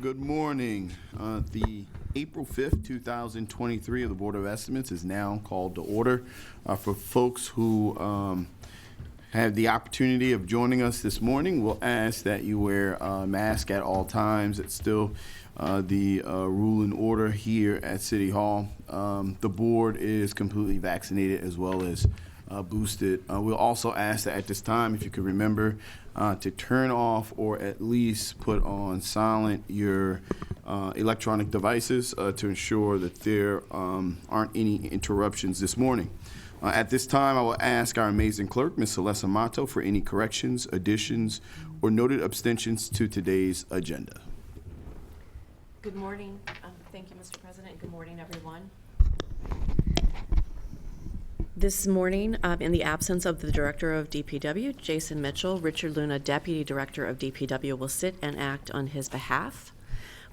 Good morning. The April 5th, 2023 of the Board of Estimates is now called to order. For folks who have the opportunity of joining us this morning, we'll ask that you wear a mask at all times. It's still the rule and order here at City Hall. The board is completely vaccinated as well as boosted. We'll also ask that at this time, if you could remember to turn off or at least put on silent your electronic devices to ensure that there aren't any interruptions this morning. At this time, I will ask our amazing clerk, Ms. Celeste Amato, for any corrections, additions, or noted abstentions to today's agenda. Good morning. Thank you, Mr. President. Good morning, everyone. This morning, in the absence of the Director of DPW, Jason Mitchell, Richard Luna, Deputy Director of DPW, will sit and act on his behalf.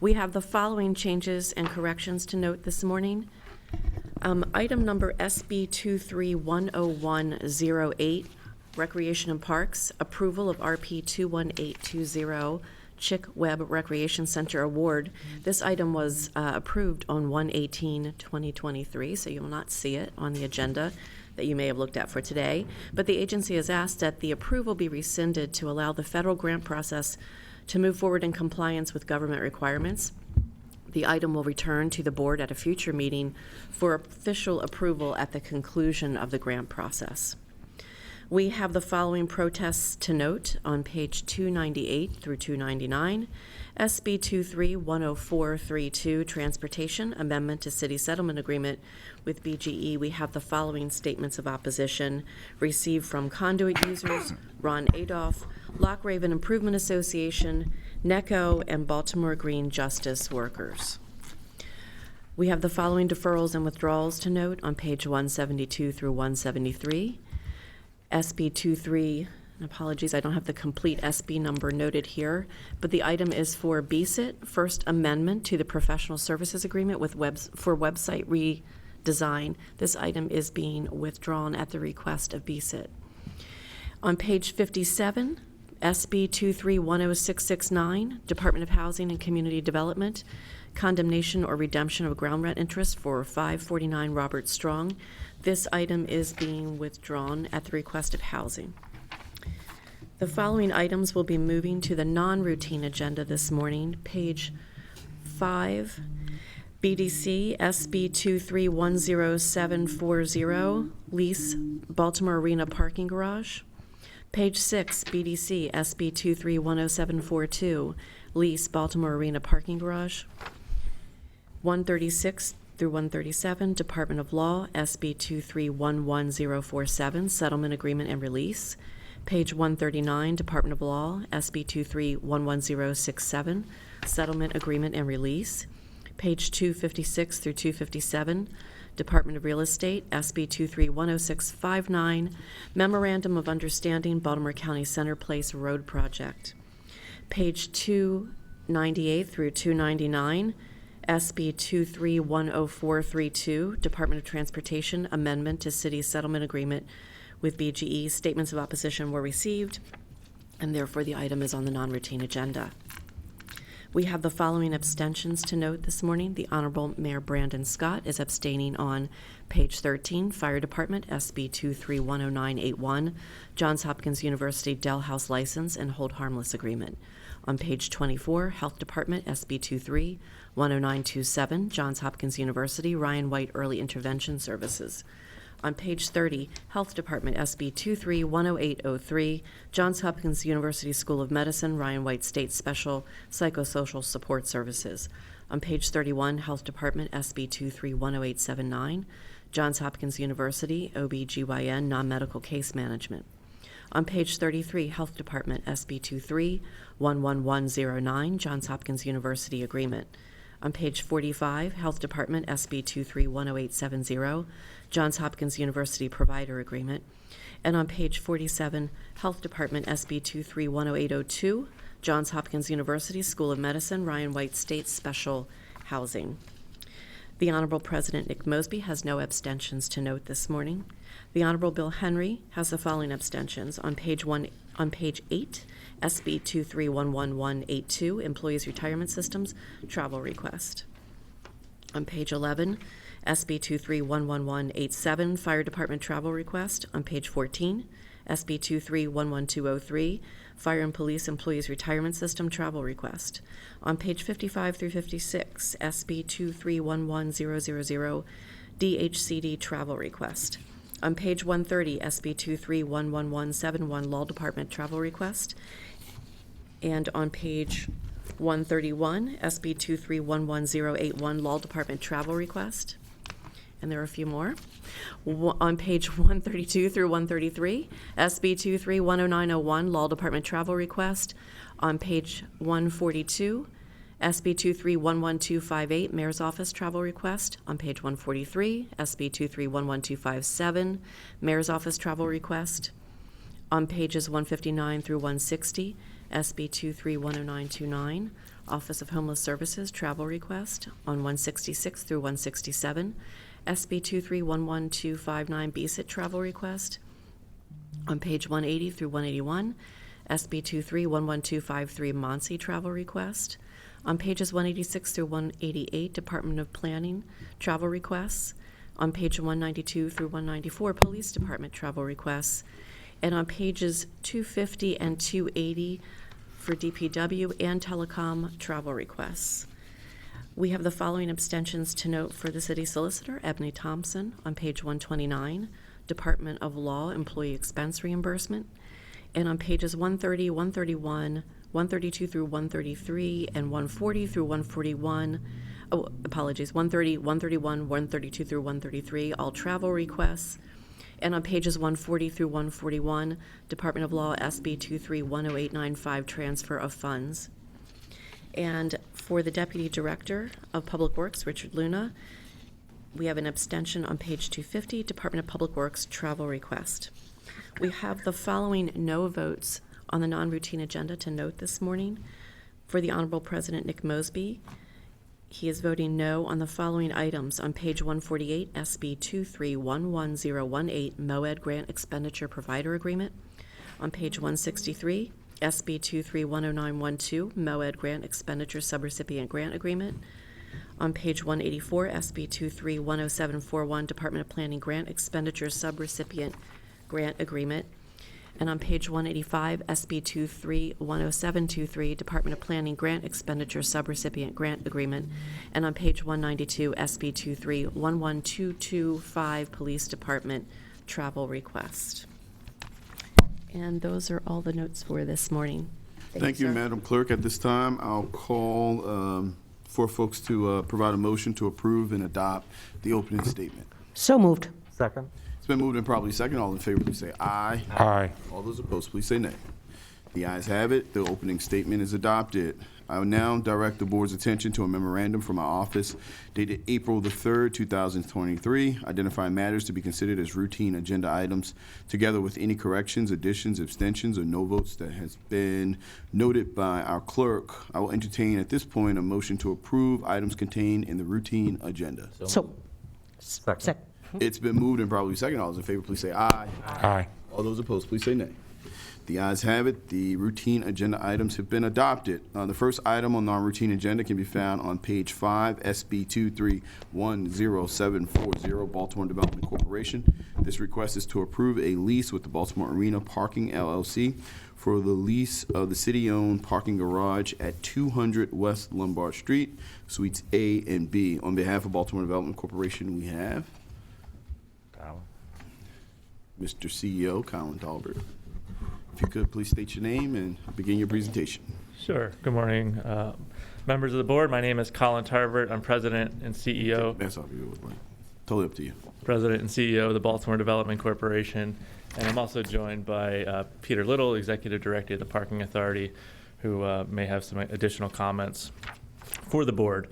We have the following changes and corrections to note this morning. Item number SB 23-10108, Recreation and Parks, approval of RP 21820, Chick Webb Recreation Center Award. This item was approved on 1/18/2023, so you will not see it on the agenda that you may have looked at for today. But the agency has asked that the approval be rescinded to allow the federal grant process to move forward in compliance with government requirements. The item will return to the board at a future meeting for official approval at the conclusion of the grant process. We have the following protests to note on page 298 through 299. SB 23-10432, Transportation, Amendment to City Settlement Agreement with BGE. We have the following statements of opposition received from conduit users, Ron Adolph, Lock Raven Improvement Association, NECO, and Baltimore Green Justice Workers. We have the following deferrals and withdrawals to note on page 172 through 173. SB 23, and apologies, I don't have the complete SB number noted here, but the item is for BSIT, First Amendment to the Professional Services Agreement with for website redesign. This item is being withdrawn at the request of BSIT. On page 57, SB 23-10669, Department of Housing and Community Development, condemnation or redemption of ground rent interest for 549 Robert Strong. This item is being withdrawn at the request of Housing. The following items will be moving to the non-routine agenda this morning. Page 5, BDC SB 23-10740, lease Baltimore Arena parking garage. Page 6, BDC SB 23-10742, lease Baltimore Arena parking garage. 136 through 137, Department of Law, SB 23-11047, Settlement Agreement and Release. Page 139, Department of Law, SB 23-11067, Settlement Agreement and Release. Page 256 through 257, Department of Real Estate, SB 23-10659, Memorandum of Understanding, Baltimore County Center Place Road Project. Page 298 through 299, SB 23-10432, Department of Transportation, Amendment to City Settlement Agreement with BGE. Statements of opposition were received, and therefore the item is on the non-routine agenda. We have the following abstentions to note this morning. The Honorable Mayor Brandon Scott is abstaining on page 13, Fire Department, SB 23-10981, Johns Hopkins University Dell House License and Hold Harmless Agreement. On page 24, Health Department, SB 23-10927, Johns Hopkins University Ryan White Early Intervention Services. On page 30, Health Department, SB 23-10803, Johns Hopkins University School of Medicine Ryan White State Special Psychosocial Support Services. On page 31, Health Department, SB 23-10879, Johns Hopkins University OB/GYN Non-Medical Case Management. On page 33, Health Department, SB 23-11109, Johns Hopkins University Agreement. On page 45, Health Department, SB 23-10870, Johns Hopkins University Provider Agreement. And on page 47, Health Department, SB 23-10802, Johns Hopkins University School of Medicine Ryan White State Special Housing. The Honorable President Nick Mosby has no abstentions to note this morning. The Honorable Bill Henry has the following abstentions. On page 8, SB 2311182, Employees Retirement Systems, travel request. On page 11, SB 2311187, Fire Department travel request. On page 14, SB 2311203, Fire and Police Employees Retirement System travel request. On page 55 through 56, SB 2311000, DHCD travel request. On page 130, SB 2311171, Law Department travel request. And on page 131, SB 2311081, Law Department travel request. And there are a few more. On page 132 through 133, SB 2310901, Law Department travel request. On page 142, SB 2311258, Mayor's Office travel request. On page 143, SB 2311257, Mayor's Office travel request. On pages 159 through 160, SB 2310929, Office of Homeless Services travel request. On 166 through 167, SB 2311259, BSIT travel request. On page 180 through 181, SB 2311253, MONSI travel request. On pages 186 through 188, Department of Planning travel requests. On page 192 through 194, Police Department travel requests. And on pages 250 and 280 for DPW and Telecom travel requests. We have the following abstentions to note for the City Solicitor, Ebony Thompson, on page 129, Department of Law Employee Expense Reimbursement. And on pages 130, 131, 132 through 133, and 140 through 141, 130, 131, 132 through 133, all travel requests. And on pages 140 through 141, Department of Law SB 2310895, transfer of funds. And for the Deputy Director of Public Works, Richard Luna, we have an abstention on page 250, Department of Public Works travel request. We have the following no votes on the non-routine agenda to note this morning. For the Honorable President Nick Mosby, he is voting no on the following items. On page 148, SB 2311018, MOED Grant Expenditure Provider Agreement. On page 163, SB 2310912, MOED Grant Expenditure Subrecipient Grant Agreement. On page 184, SB 2310741, Department of Planning Grant Expenditure Subrecipient Grant Agreement. And on page 185, SB 2310723, Department of Planning Grant Expenditure Subrecipient Grant Agreement. And on page 192, SB 2311225, Police Department Travel Request. And those are all the notes for this morning. Thank you, sir. Madam Clerk. At this time, I'll call for folks to provide a motion to approve and adopt the opening statement. So moved. Second. It's been moved and probably second. All in favor, please say aye. Aye. All those opposed, please say nay. The ayes have it. The opening statement is adopted. I will now direct the board's attention to a memorandum from my office dated April the 3rd, 2023, identifying matters to be considered as routine agenda items, together with any corrections, additions, abstentions, or no votes that has been noted by our clerk. I will entertain at this point a motion to approve items contained in the routine agenda. So, Second. It's been moved and probably second. All those in favor, please say aye. Aye. All those opposed, please say nay. The ayes have it. The routine agenda items have been adopted. The first item on non-routine agenda can be found on page 5, SB 2310740, Baltimore Development Corporation. This request is to approve a lease with the Baltimore Arena Parking LLC for the lease of the city-owned parking garage at 200 West Lombard Street, Suites A and B. On behalf of Baltimore Development Corporation, we have Mr. CEO, Colin Talbert. If you could, please state your name and begin your presentation. Sure. Good morning, members of the board. My name is Colin Tarbert. I'm president and CEO. That's all you would like. Totally up to you. President and CEO of the Baltimore Development Corporation, and I'm also joined by Peter Little, executive director of the Parking Authority, who may have some additional comments for the board.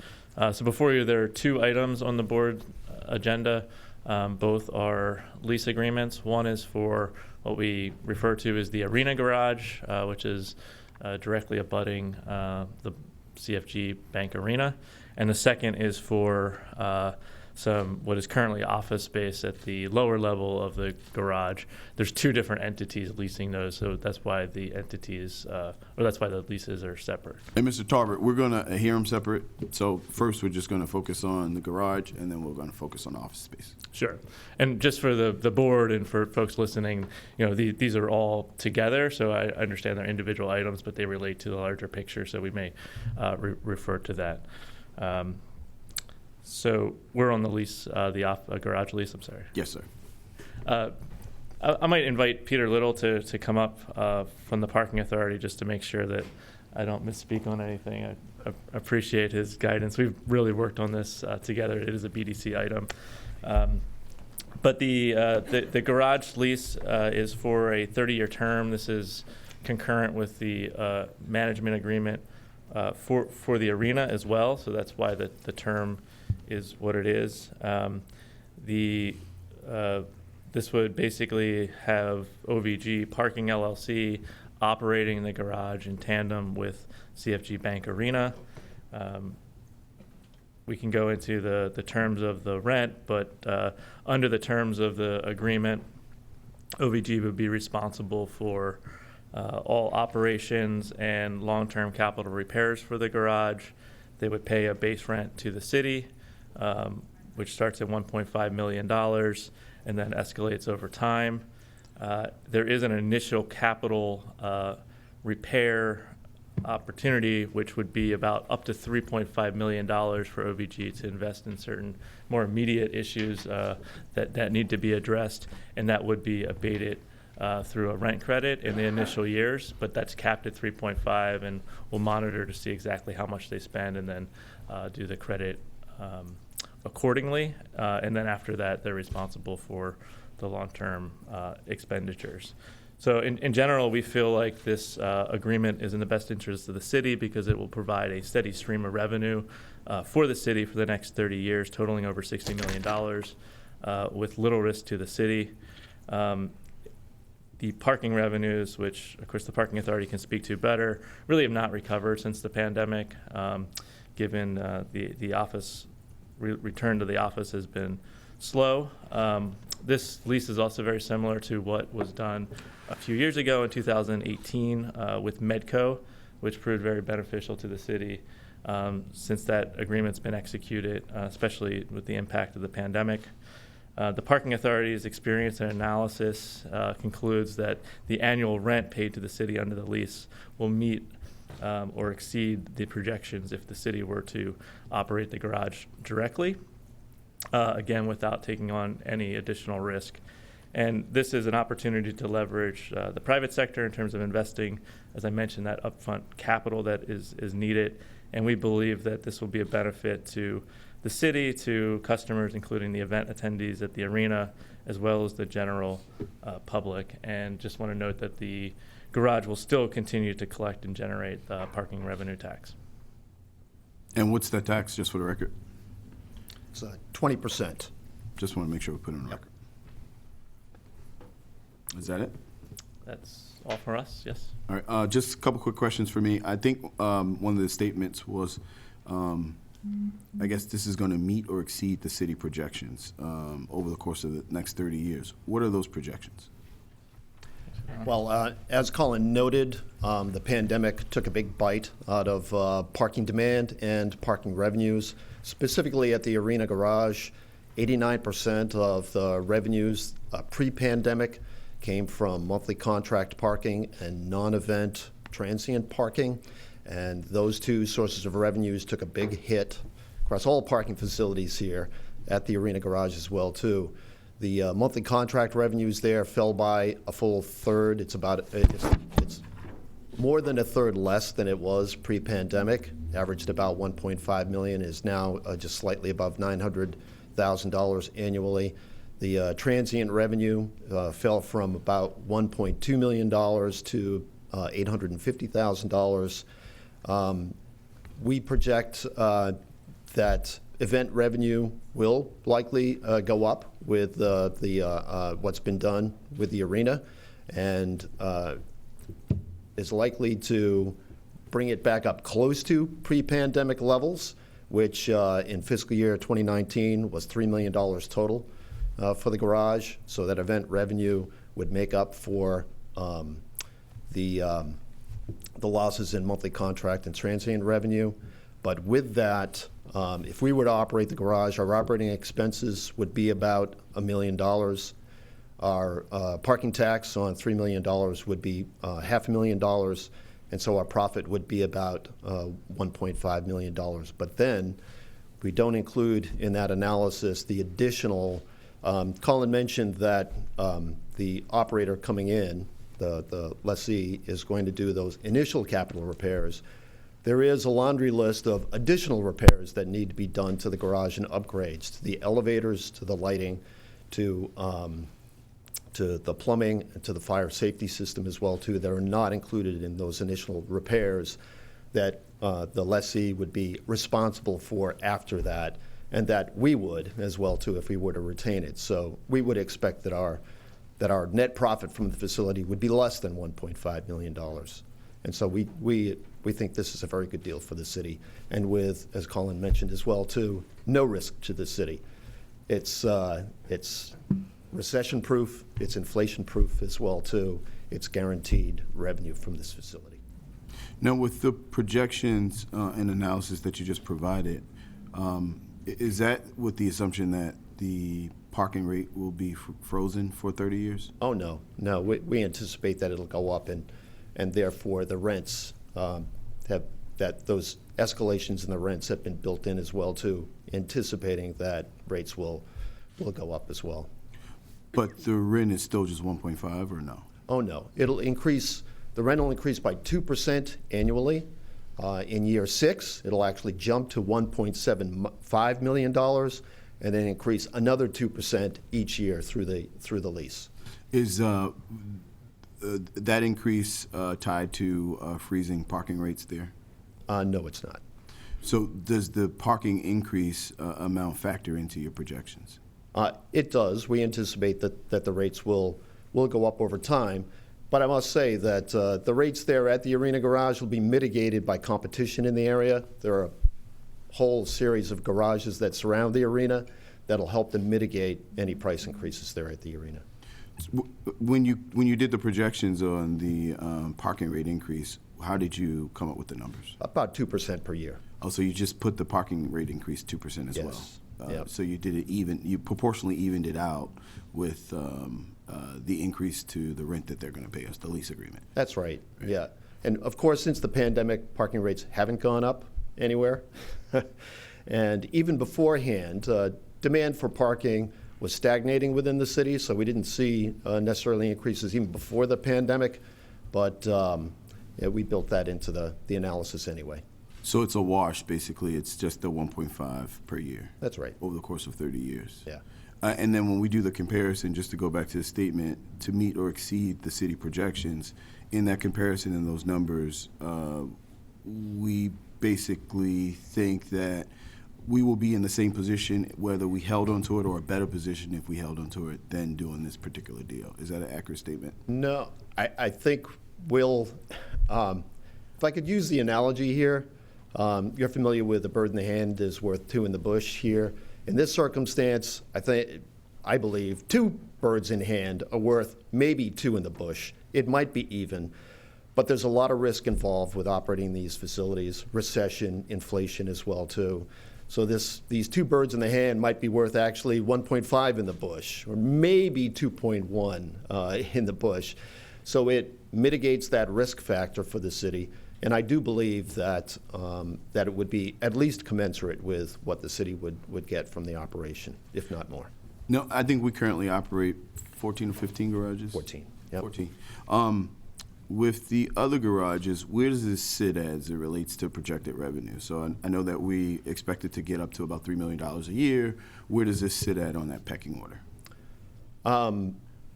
So before you, there are two items on the board agenda. Both are lease agreements. One is for what we refer to as the Arena Garage, which is directly abutting the CFG Bank Arena. And the second is for what is currently office space at the lower level of the garage. There's two different entities leasing those, so that's why the leases are separate. And Mr. Tarbert, we're going to hear them separate. So first, we're just going to focus on the garage, and then we're going to focus on office space. Sure. And just for the board and for folks listening, these are all together, so I understand they're individual items, but they relate to the larger picture, so we may refer to that. So we're on the lease, garage lease, I'm sorry. Yes, sir. I might invite Peter Little to come up from the Parking Authority just to make sure that I don't misspeak on anything. I appreciate his guidance. We've really worked on this together. It is a BDC item. But the garage lease is for a 30-year term. This is concurrent with the management agreement for the arena as well, so that's why the term is what it is. This would basically have OVG Parking LLC operating the garage in tandem with CFG Bank Arena. We can go into the terms of the rent, but under the terms of the agreement, OVG would be responsible for all operations and long-term capital repairs for the garage. They would pay a base rent to the city, which starts at $1.5 million and then escalates over time. There is an initial capital repair opportunity, which would be about up to $3.5 million for OVG to invest in certain more immediate issues that need to be addressed, and that would be abated through a rent credit in the initial years, but that's capped at 3.5, and we'll monitor to see exactly how much they spend and then do the credit accordingly. And then after that, they're responsible for the long-term expenditures. So in general, we feel like this agreement is in the best interest of the city because it will provide a steady stream of revenue for the city for the next 30 years, totaling over $60 million with little risk to the city. The parking revenues, which of course the Parking Authority can speak to better, really have not recovered since the pandemic, given the office return to the office has been slow. This lease is also very similar to what was done a few years ago in 2018 with Medco, which proved very beneficial to the city since that agreement's been executed, especially with the impact of the pandemic. The Parking Authority's experience and analysis concludes that the annual rent paid to the city under the lease will meet or exceed the projections if the city were to operate the garage directly, again, without taking on any additional risk. And this is an opportunity to leverage the private sector in terms of investing, as I mentioned, that upfront capital that is needed. And we believe that this will be a benefit to the city, to customers, including the event attendees at the arena, as well as the general public. And just want to note that the garage will still continue to collect and generate the parking revenue tax. And what's that tax, just for the record? It's 20%. Just want to make sure we put it on the Yep. record. Is that it? That's all for us, yes? All right, just a couple quick questions for me. I think one of the statements was, I guess this is going to meet or exceed the city projections over the course of the next 30 years. What are those projections? Well, as Colin noted, the pandemic took a big bite out of parking demand and parking revenues. Specifically at the Arena Garage, 89% of the revenues pre-pandemic came from monthly contract parking and non-event transient parking. And those two sources of revenues took a big hit across all parking facilities here at the Arena Garage as well, too. The monthly contract revenues there fell by a full third. It's more than a third less than it was pre-pandemic. Averaged about 1.5 million, is now just slightly above $900,000 annually. The transient revenue fell from about $1.2 million to $850,000. We project that event revenue will likely go up with what's been done with the arena, and is likely to bring it back up close to pre-pandemic levels, which in fiscal year 2019 was $3 million total for the garage. So that event revenue would make up for the losses in monthly contract and transient revenue. But with that, if we were to operate the garage, our operating expenses would be about $1 million. Our parking tax on $3 million would be $500,000, and so our profit would be about $1.5 million. But then we don't include in that analysis the additional, Colin mentioned that the operator coming in, the lessee, is going to do those initial capital repairs. There is a laundry list of additional repairs that need to be done to the garage and upgrades, to the elevators, to the lighting, to the plumbing, and to the fire safety system as well, too, that are not included in those initial repairs that the lessee would be responsible for after that, and that we would as well, too, if we were to retain it. So we would expect that our net profit from the facility would be less than $1.5 million. And so we think this is a very good deal for the city, and with, as Colin mentioned as well, too, no risk to the city. It's recession-proof, it's inflation-proof as well, too. It's guaranteed revenue from this facility. Now, with the projections and analysis that you just provided, is that with the assumption that the parking rate will be frozen for 30 years? Oh, no. No, we anticipate that it'll go up, and therefore the rents those escalations in the rents have been built in as well, too, anticipating that rates will go up as well. But the rent is still just 1.5 or no? Oh, no. It'll increase, the rent will increase by 2% annually. In year 6, it'll actually jump to $1.75 million, and then increase another 2% each year through the lease. Is that increase tied to freezing parking rates there? No, it's not. So does the parking increase amount factor into your projections? It does. We anticipate that the rates will go up over time. But I must say that the rates there at the Arena Garage will be mitigated by competition in the area. There are a whole series of garages that surround the arena that'll help to mitigate any price increases there at the arena. When you did the projections on the parking rate increase, how did you come up with the numbers? About 2% per year. Oh, so you just put the parking rate increase 2% as well? Yep. So you did it you proportionally evened it out with the increase to the rent that they're going to pay us, the lease agreement. That's right, yeah. And of course, since the pandemic, parking rates haven't gone up anywhere. And even beforehand, demand for parking was stagnating within the city, so we didn't see necessarily increases even before the pandemic. But we built that into the analysis anyway. So it's a wash, basically. It's just the 1.5 per year. That's right. Over the course of 30 years. Yeah. And then when we do the comparison, just to go back to the statement, to meet or exceed the city projections, in that comparison and those numbers, we basically think that we will be in the same position whether we held onto it, or a better position if we held onto it than doing this particular deal. Is that an accurate statement? No, I think we'll, if I could use the analogy here, you're familiar with a bird in the hand is worth two in the bush here. In this circumstance, I believe 2 birds in hand are worth maybe 2 in the bush. It might be even, but there's a lot of risk involved with operating these facilities, recession, inflation as well, too. So these 2 birds in the hand might be worth actually 1.5 in the bush, or maybe 2.1 in the bush. So it mitigates that risk factor for the city. And I do believe that that it would be at least commensurate with what the city would get from the operation, if not more. No, I think we currently operate 14 or 15 garages. 14, yep. 14. With the other garages, where does this sit as it relates to projected revenue? So I know that we expect it to get up to about $3 million a year. Where does this sit at on that pecking order?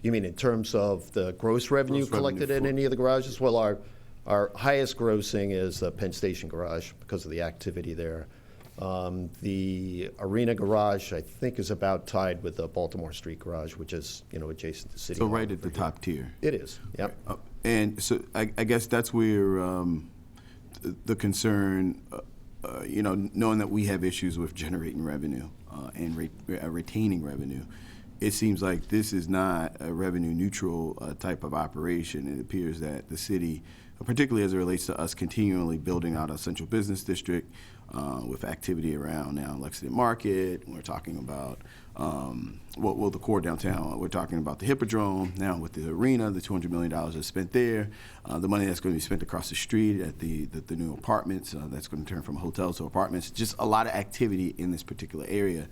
You mean in terms of the gross revenue collected in any of the garages? Well, our highest grossing is the Penn Station Garage because of the activity there. The Arena Garage, I think, is about tied with the Baltimore Street Garage, which is, adjacent to City So Hall. right at the top tier. It is, yep. And so I guess that's where the concern, knowing that we have issues with generating revenue and retaining revenue, it seems like this is not a revenue neutral type of operation. It appears that the city, particularly as it relates to us continually building out a central business district with activity around now Lexington Market, we're talking about the core downtown. We're talking about the Hippodrome now with the arena, the $200 million that's spent there, the money that's going to be spent across the street at the new apartments that's going to turn from hotels to apartments. Just a lot of activity in this particular area.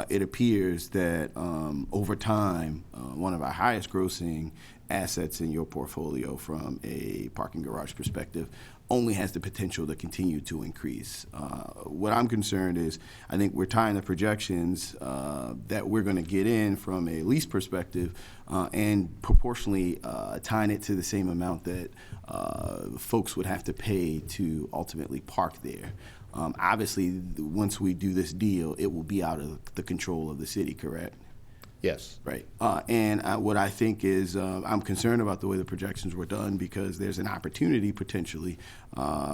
It appears that over time, one of our highest grossing assets in your portfolio from a parking garage perspective only has the potential to continue to increase. What I'm concerned is I think we're tying the projections that we're going to get in from a lease perspective and proportionally tying it to the same amount that folks would have to pay to ultimately park there. Obviously, once we do this deal, it will be out of the control of the city, correct? Yes. Right. And what I think is I'm concerned about the way the projections were done because there's an opportunity potentially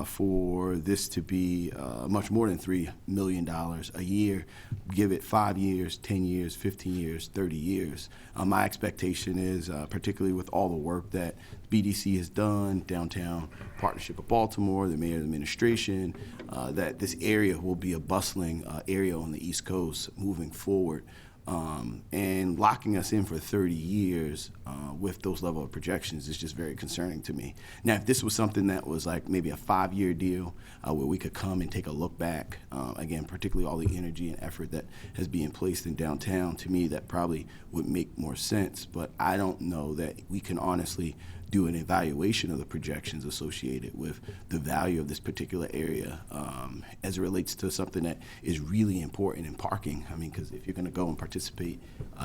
for this to be much more than $3 million a year. Give it 5 years, 10 years, 15 years, 30 years. My expectation is, particularly with all the work that BDC has done, Downtown Partnership of Baltimore, the mayor's administration, that this area will be a bustling area on the East Coast moving forward. And locking us in for 30 years with those level of projections is just very concerning to me. Now, if this was something that was like maybe a 5-year deal where we could come and take a look back, again, particularly all the energy and effort that has been placed in downtown, to me, that probably would make more sense. But I don't know that we can honestly do an evaluation of the projections associated with the value of this particular area as it relates to something that is really important in parking. I mean, because if you're going to go and participate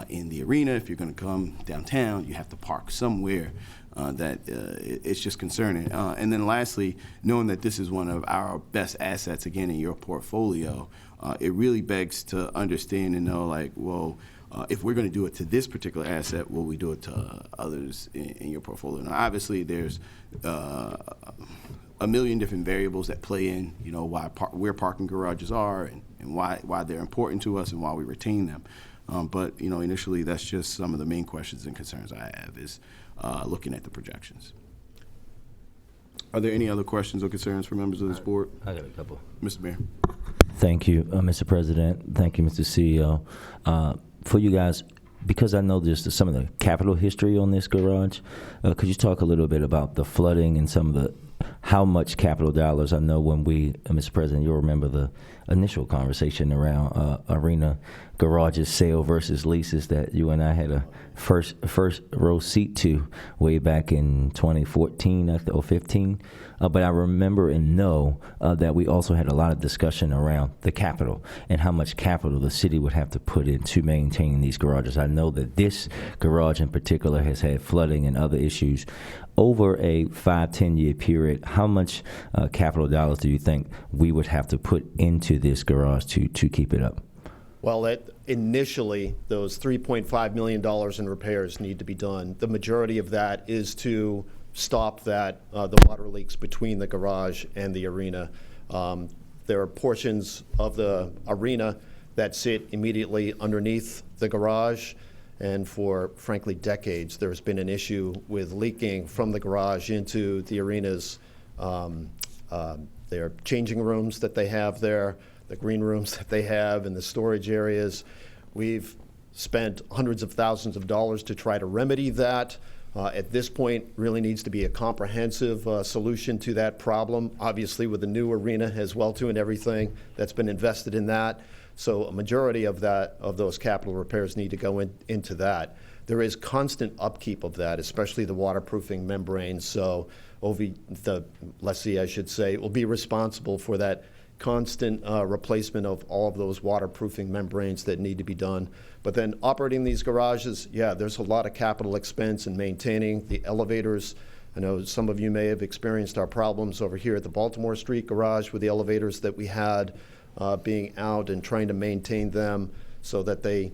in the arena, if you're going to come downtown, you have to park somewhere. It's just concerning. And then lastly, knowing that this is one of our best assets, again, in your portfolio, it really begs to understand and know, like, well, if we're going to do it to this particular asset, will we do it to others in your portfolio? Now, obviously, there's a million different variables that play in, where parking garages are and why they're important to us and why we retain them. But initially, that's just some of the main questions and concerns I have is looking at the projections. Are there any other questions or concerns for members of this board? I got a couple. Mr. Mayor. Thank you, Mr. President. Thank you, Mr. CEO. For you guys, because I know there's some of the capital history on this garage, could you talk a little bit about the flooding and how much capital dollars? I know when Mr. President, you'll remember the initial conversation around arena garages sale versus leases that you and I had a first row seat to way back in 2014 or 15. But I remember and know that we also had a lot of discussion around the capital and how much capital the city would have to put into maintaining these garages. I know that this garage in particular has had flooding and other issues. Over a 5-10 year period, how much capital dollars do you think we would have to put into this garage to keep it up? Well, initially, those $3.5 million in repairs need to be done. The majority of that is to stop the water leaks between the garage and the arena. There are portions of the arena that sit immediately underneath the garage. And for, frankly, decades, there's been an issue with leaking from the garage into the arena's their changing rooms that they have there, the green rooms that they have, and the storage areas. We've spent hundreds of thousands of dollars to try to remedy that. At this point, really needs to be a comprehensive solution to that problem, obviously with the new arena as well too and everything that's been invested in that. So a majority of those capital repairs need to go into that. There is constant upkeep of that, especially the waterproofing membranes. So the lessee, I should say, will be responsible for that constant replacement of all of those waterproofing membranes that need to be done. But then operating these garages, yeah, there's a lot of capital expense in maintaining the elevators. I know some of you may have experienced our problems over here at the Baltimore Street garage with the elevators that we had being out and trying to maintain them so that they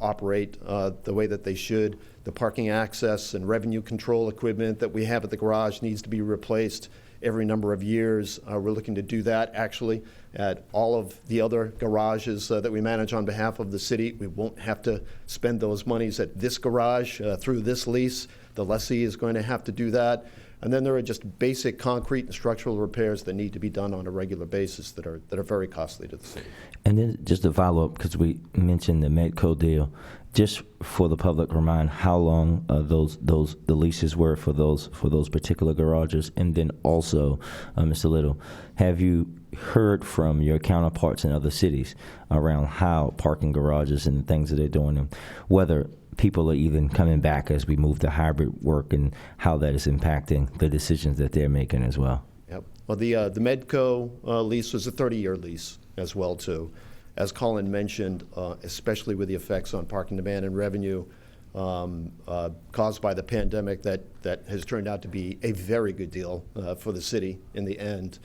operate the way that they should. The parking access and revenue control equipment that we have at the garage needs to be replaced. every number of years. We're looking to do that actually at all of the other garages that we manage on behalf of the city. We won't have to spend those monies at this garage through this lease. The lessee is going to have to do that. And then there are just basic concrete and structural repairs that need to be done on a regular basis that are very costly to the city. And then just to follow up, because we mentioned the Medco deal, just for the public, remind how long the leases were for those particular garages, and then also, Mr. Little, have you heard from your counterparts in other cities around how parking garages and the things that they're doing, and whether people are even coming back as we move to hybrid work, and how that is impacting the decisions that they're making as well? Yep. Well, the Medco lease was a 30-year lease as well, too. As Colin mentioned, especially with the effects on parking demand and revenue caused by the pandemic, that has turned out to be a very good deal for the city in the end.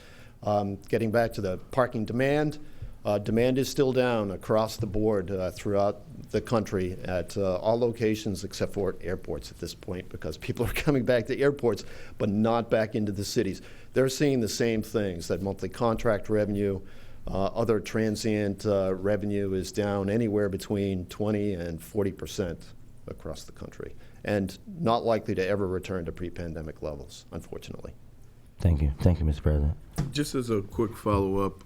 Getting back to the parking demand, demand is still down across the board throughout the country at all locations except for airports at this point, because people are coming back to airports but not back into the cities. They're seeing the same things, that monthly contract revenue, other transient revenue is down anywhere between 20 and 40% across the country, and not likely to ever return to pre-pandemic levels, unfortunately. Thank you, Mr. President. Just as a quick follow-up,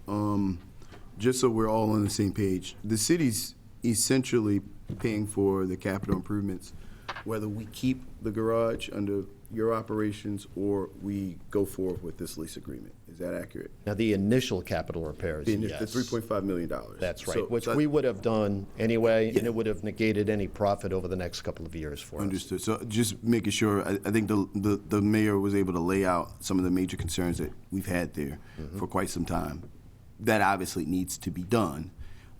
just so we're all on the same page, the city's essentially paying for the capital improvements, whether we keep the garage under your operations or we go forward with this lease agreement. Is that accurate? Now, the initial capital repairs, The yes. $3.5 million. That's right, So- which so- we would have done anyway, Yeah. and it would have negated any profit over the next couple of years for us. Understood. So just making sure, I think the mayor was able to lay out some of the major concerns that we've had there for quite some time. That obviously needs to be done.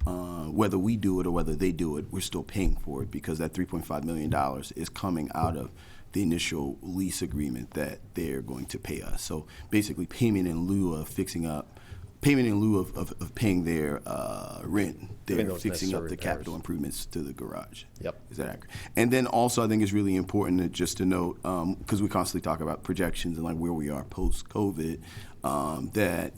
Whether we do it or whether they do it, we're still paying for it, because that $3.5 million is coming out of the initial lease agreement that they're going to pay us. So basically payment in lieu of fixing up, payment in lieu of paying their rent. Doing They're those fixing up necessary the repairs. capital improvements to the garage. Yep. Is that accurate? And then also, I think it's really important just to note, because we constantly talk about projections and like where we are post-COVID, that,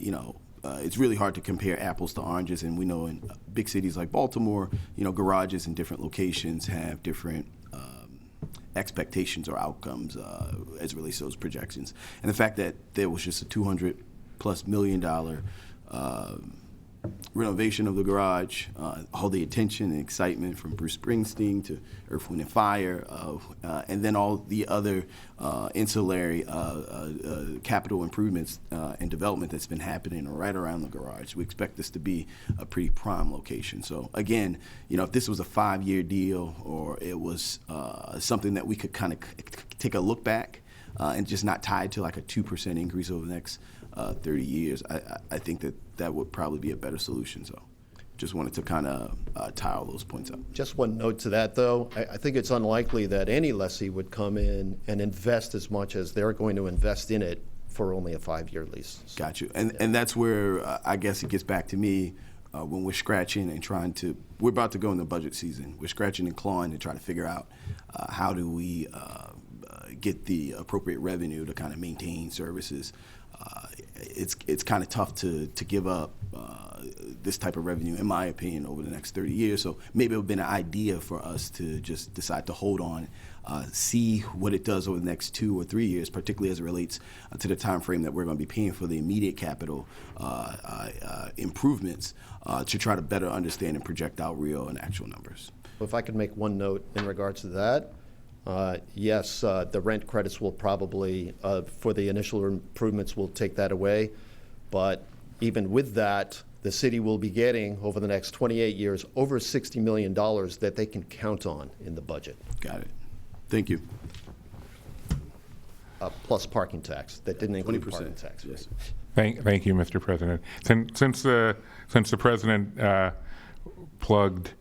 it's really hard to compare apples to oranges. And we know in big cities like Baltimore, garages in different locations have different expectations or outcomes as it relates to those projections. And the fact that there was just a $200+ million renovation of the garage, all the attention and excitement from Bruce Springsteen to Earth, Wind & Fire, and then all the other ancillary capital improvements and development that's been happening right around the garage. We expect this to be a pretty prime location. So again, if this was a 5-year deal, or it was something that we could kind of take a look back and just not tied to like a 2% increase over the next 30 years, I think that would probably be a better solution. So just wanted to kind of tie all those points up. Just one note to that, though. I think it's unlikely that any lessee would come in and invest as much as they're going to invest in it for only a 5-year lease. Got you. And that's where I guess it gets back to me when we're scratching and we're about to go into budget season. We're scratching and clawing to try to figure out how do we get the appropriate revenue to kind of maintain services. It's kind of tough to give up this type of revenue, in my opinion, over the next 30 years. So maybe it would have been an idea for us to just decide to hold on, see what it does over the next 2 or 3 years, particularly as it relates to the time frame that we're going to be paying for the immediate capital improvements, to try to better understand and project out real and actual numbers. If I could make one note in regards to that. Yes, the rent credits will probably, for the initial improvements, will take that away. But even with that, the city will be getting, over the next 28 years, over $60 million that they can count on in the budget. Got it. Thank you. Plus parking tax. That didn't include 20%. parking tax. Yes. Thank you, Mr. President. Since the President plugged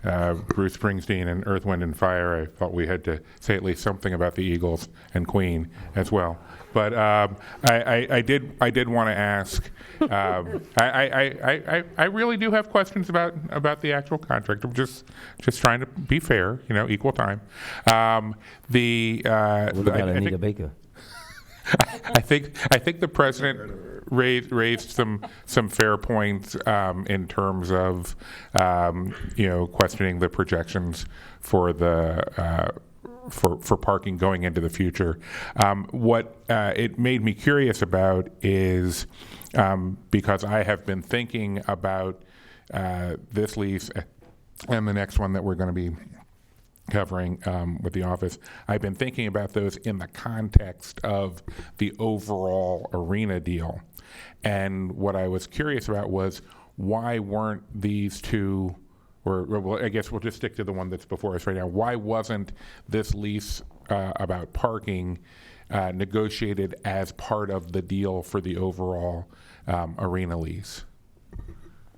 Bruce Springsteen and Earth, Wind & Fire, I thought we had to say at least something about the Eagles and Queen as well. But I did want to ask. I really do have questions about the actual contract. I'm just trying to be fair, equal time. What about Anita Baker? I think the president raised some fair points in terms of questioning the projections for the for parking going into the future. What it made me curious about is because I have been thinking about this lease and the next one that we're going to be covering with the office. I've been thinking about those in the context of the overall arena deal. And what I was curious about was why weren't these two, or well, I guess we'll just stick to the one that's before us right now. Why wasn't this lease about parking negotiated as part of the deal for the overall arena lease?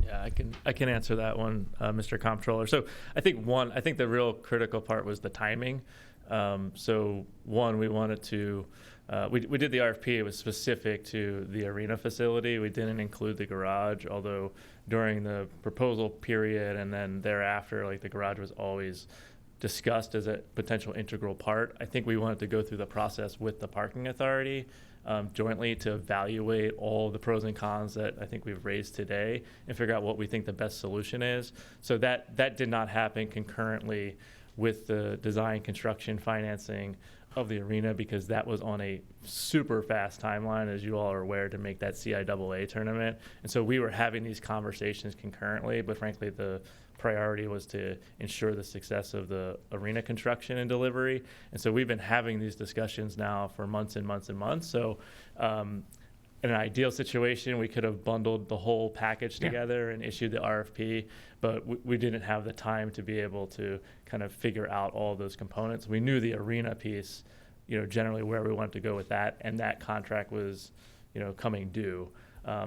Yeah, I can answer that one, Mr. Comptroller. So I think the real critical part was the timing. So one, we wanted to, we did the RFP, it was specific to the arena facility. We didn't include the garage, although during the proposal period and then thereafter, like the garage was always discussed as a potential integral part. I think we wanted to go through the process with the parking authority jointly to evaluate all the pros and cons that I think we've raised today and figure out what we think the best solution is. So that did not happen concurrently with the design, construction, financing of the arena, because that was on a super fast timeline, as you all are aware, to make that CIAA tournament. And so we were having these conversations concurrently, but frankly, the priority was to ensure the success of the arena construction and delivery. And so we've been having these discussions now for months and months and months. So in an ideal situation, we could have bundled the whole package together and issued the RFP, but we didn't have the time to be able to kind of figure out all of those components. We knew the arena piece, generally where we wanted to go with that, and that contract was, coming due.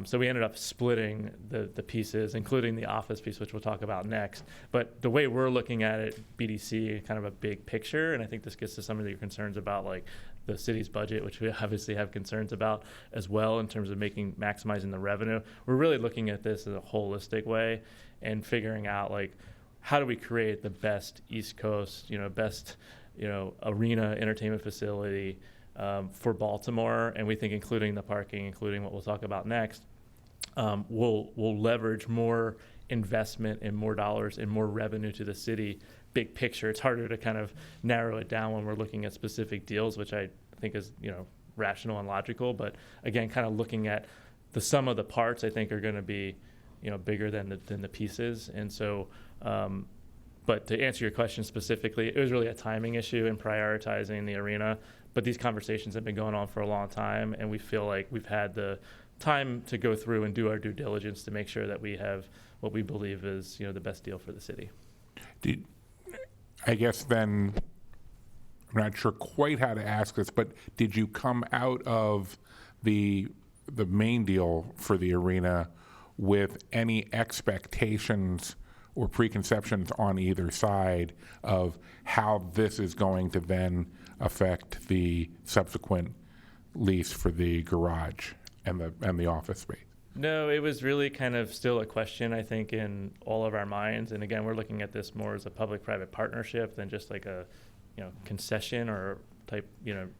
So we ended up splitting the pieces, including the office piece, which we'll talk about next. But the way we're looking at it, BDC, kind of a big picture, and I think this gets to some of your concerns about like the city's budget, which we obviously have concerns about as well in terms of maximizing the revenue. We're really looking at this in a holistic way and figuring out like how do we create the best East Coast, best arena entertainment facility for Baltimore, and we think including the parking, including what we'll talk about next, we'll leverage more investment and more dollars and more revenue to the city. Big picture, it's harder to kind of narrow it down when we're looking at specific deals, which I think is rational and logical. But again, kind of looking at the sum of the parts, I think are going to be bigger than the pieces. And so, but to answer your question specifically, it was really a timing issue in prioritizing the arena. But these conversations have been going on for a long time, and we feel like we've had the time to go through and do our due diligence to make sure that we have what we believe is the best deal for the city. I guess then, I'm not sure quite how to ask this, but did you come out of the main deal for the arena with any expectations or preconceptions on either side of how this is going to then affect the subsequent lease for the garage and the office space? No, it was really kind of still a question, I think, in all of our minds. And again, we're looking at this more as a public-private partnership than just like a, concession or type,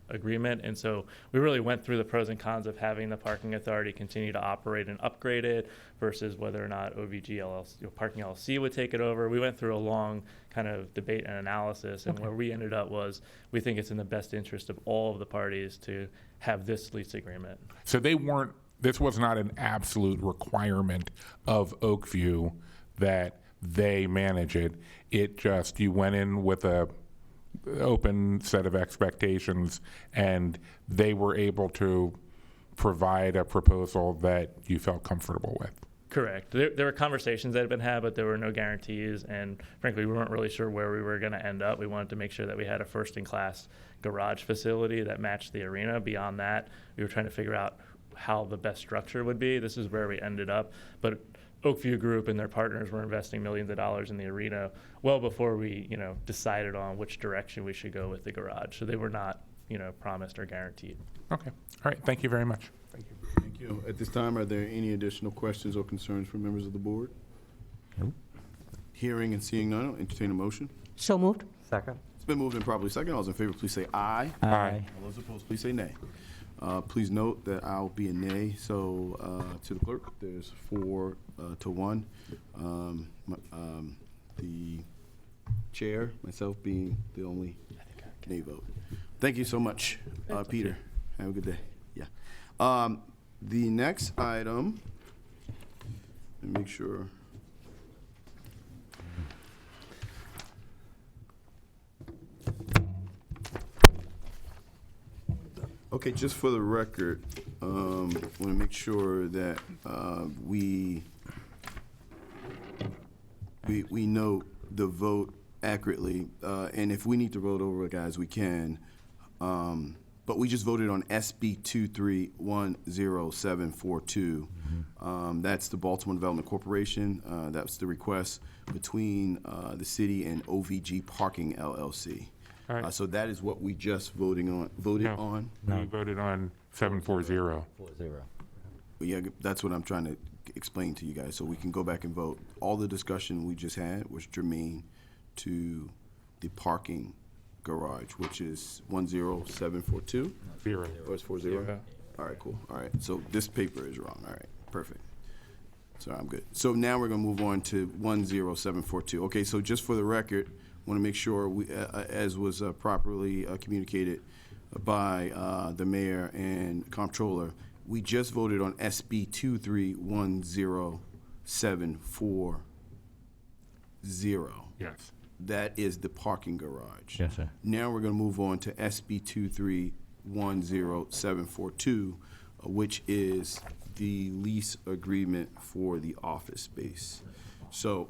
agreement. And so we really went through the pros and cons of having the parking authority continue to operate and upgrade it versus whether or not OVG LLC, Parking LLC would take it over. We went through a long kind of debate and analysis, and where we ended up was we think it's in the best interest of all of the parties to have this lease agreement. So this was not an absolute requirement of Oakview that they manage it. It just, you went in with a open set of expectations, and they were able to provide a proposal that you felt comfortable with. Correct. There were conversations that had been had, but there were no guarantees, and frankly, we weren't really sure where we were going to end up. We wanted to make sure that we had a first-in-class garage facility that matched the arena. Beyond that, we were trying to figure out how the best structure would be. This is where we ended up. But Oakview Group and their partners were investing millions of dollars in the arena well before we, decided on which direction we should go with the garage. So they were not, promised or guaranteed. Okay. All right. Thank you very much. Thank you. At this time, are there any additional questions or concerns from members of the board? Nope. Hearing and seeing none, I'll entertain a motion. So moved. Second. It's been moved and properly second. All those in favor, please say aye. Aye. All those opposed, please say nay. Please note that I'll be a nay, so to the clerk, there's 4 to 1. The chair, myself being the only nay vote. Thank you so much, Peter. Have a good day. Yeah. The next item, let me make sure. Okay, just for the record, want to make sure that we note the vote accurately, and if we need to vote over it, guys, we can. But we just voted on SB 2310742. That's the Baltimore Development Corporation. That's the request between the city and OVG Parking LLC. All right. So that is what we just voted on. We voted on 740. 4-0. Yeah, that's what I'm trying to explain to you guys, so we can go back and vote. All the discussion we just had was germane to the parking garage, which is 10742. 0. Or it's 40? Zero. All right, cool. All right, so this paper is wrong. All right, perfect. So I'm good. So now we're gonna move on to 10742. Okay, so just for the record, want to make sure we, as was properly communicated by the mayor and comptroller, we just voted on SB 2310740. Yes. That is the parking garage. Yes, sir. Now we're going to move on to SB 2310742, which is the lease agreement for the office space. So,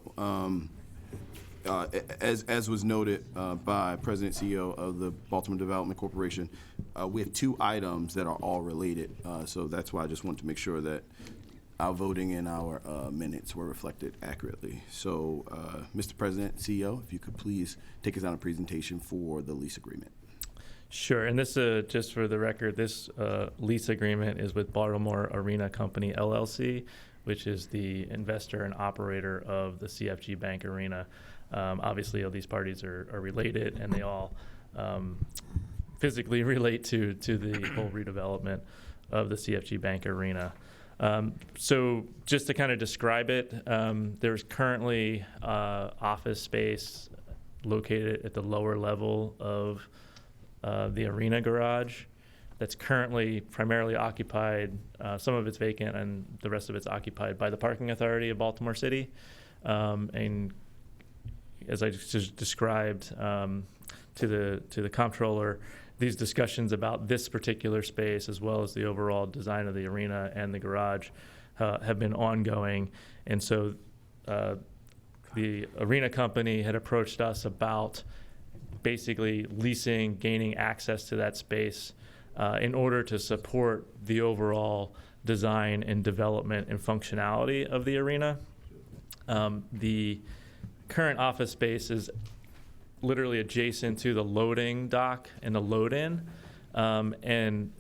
as was noted by President CEO of the Baltimore Development Corporation, we have 2 items that are all related. So that's why I just wanted to make sure that our voting and our minutes were reflected accurately. So, Mr. President, CEO, if you could please take us on a presentation for the lease agreement. Sure, and this, just for the record, this lease agreement is with Baltimore Arena Company LLC, which is the investor and operator of the CFG Bank Arena. Obviously, all these parties are related, and they all physically relate to the whole redevelopment of the CFG Bank Arena. So just to kind of describe it, there's currently office space located at the lower level of the arena garage that's currently primarily occupied, some of it's vacant and the rest of it's occupied by the Parking Authority of Baltimore City. And as I just described to the comptroller, these discussions about this particular space, as well as the overall design of the arena and the garage, have been ongoing. And so the arena company had approached us about basically leasing, gaining access to that space in order to support the overall design and development and functionality of the arena. The current office space is literally adjacent to the loading dock and the load-in. And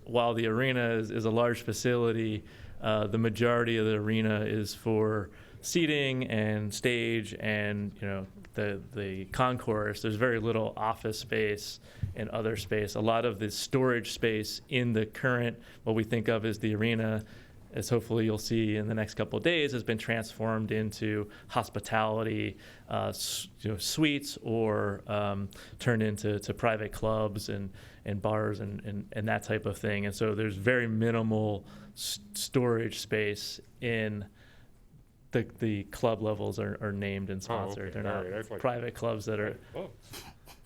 while the arena is a large facility, the majority of the arena is for seating and stage and the concourse. There's very little office space and other space. A lot of the storage space in the current, what we think of as the arena, as hopefully you'll see in the next couple of days, has been transformed into hospitality suites or turned into private clubs and bars and that type of thing. And so there's very minimal storage space in the club levels are named and sponsored. okay. They're All not right. That's like- private clubs that are, Oh.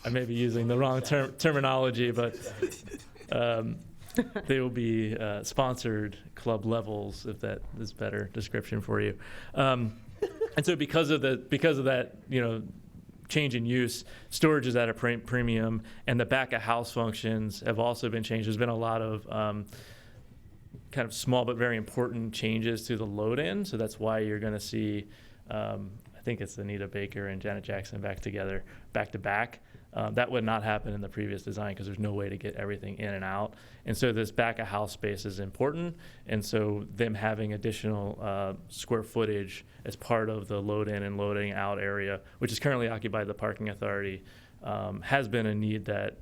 I may be using the wrong terminology, but they will be sponsored club levels, if that is a better description for you. And so because of that, change in use, storage is at a premium, and the back of house functions have also been changed. There's been a lot of kind of small but very important changes to the load-in, so that's why you're going to see, I think it's Anita Baker and Janet Jackson back together, back to back. That would not happen in the previous design because there's no way to get everything in and out. And so this back of house space is important. And so them having additional square footage as part of the load in and loading out area, which is currently occupied by the Parking Authority, has been a need that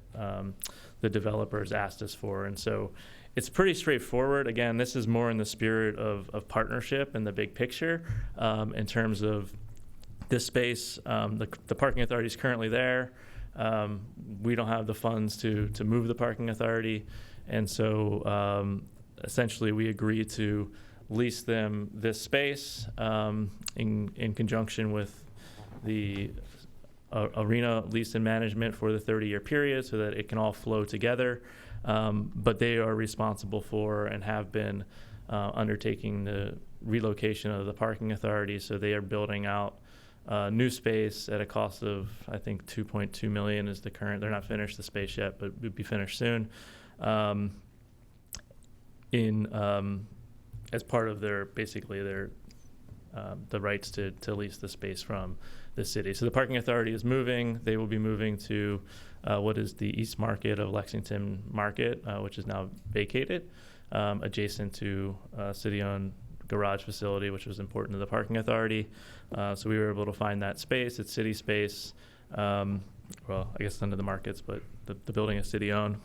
the developers asked us for. And so It's pretty straightforward. Again, this is more in the spirit of partnership and the big picture in terms of this space. The parking authority is currently there. We don't have the funds to move the parking authority. And so essentially we agree to lease them this space in conjunction with the arena lease and management for the 30-year period so that it can all flow together. But they are responsible for and have been undertaking the relocation of the parking authority. So they are building out new space at a cost of, I think, $2.2 million is the current. They're not finished the space yet, but will be finished soon. As part of their the rights to lease the space from the city. So the parking authority is moving. They will be moving to what is the East Market of Lexington Market, which is now vacated, adjacent to city-owned garage facility, which was important to the parking authority. So we were able to find that space. It's city space. Well, I guess under the markets, but the building is city-owned,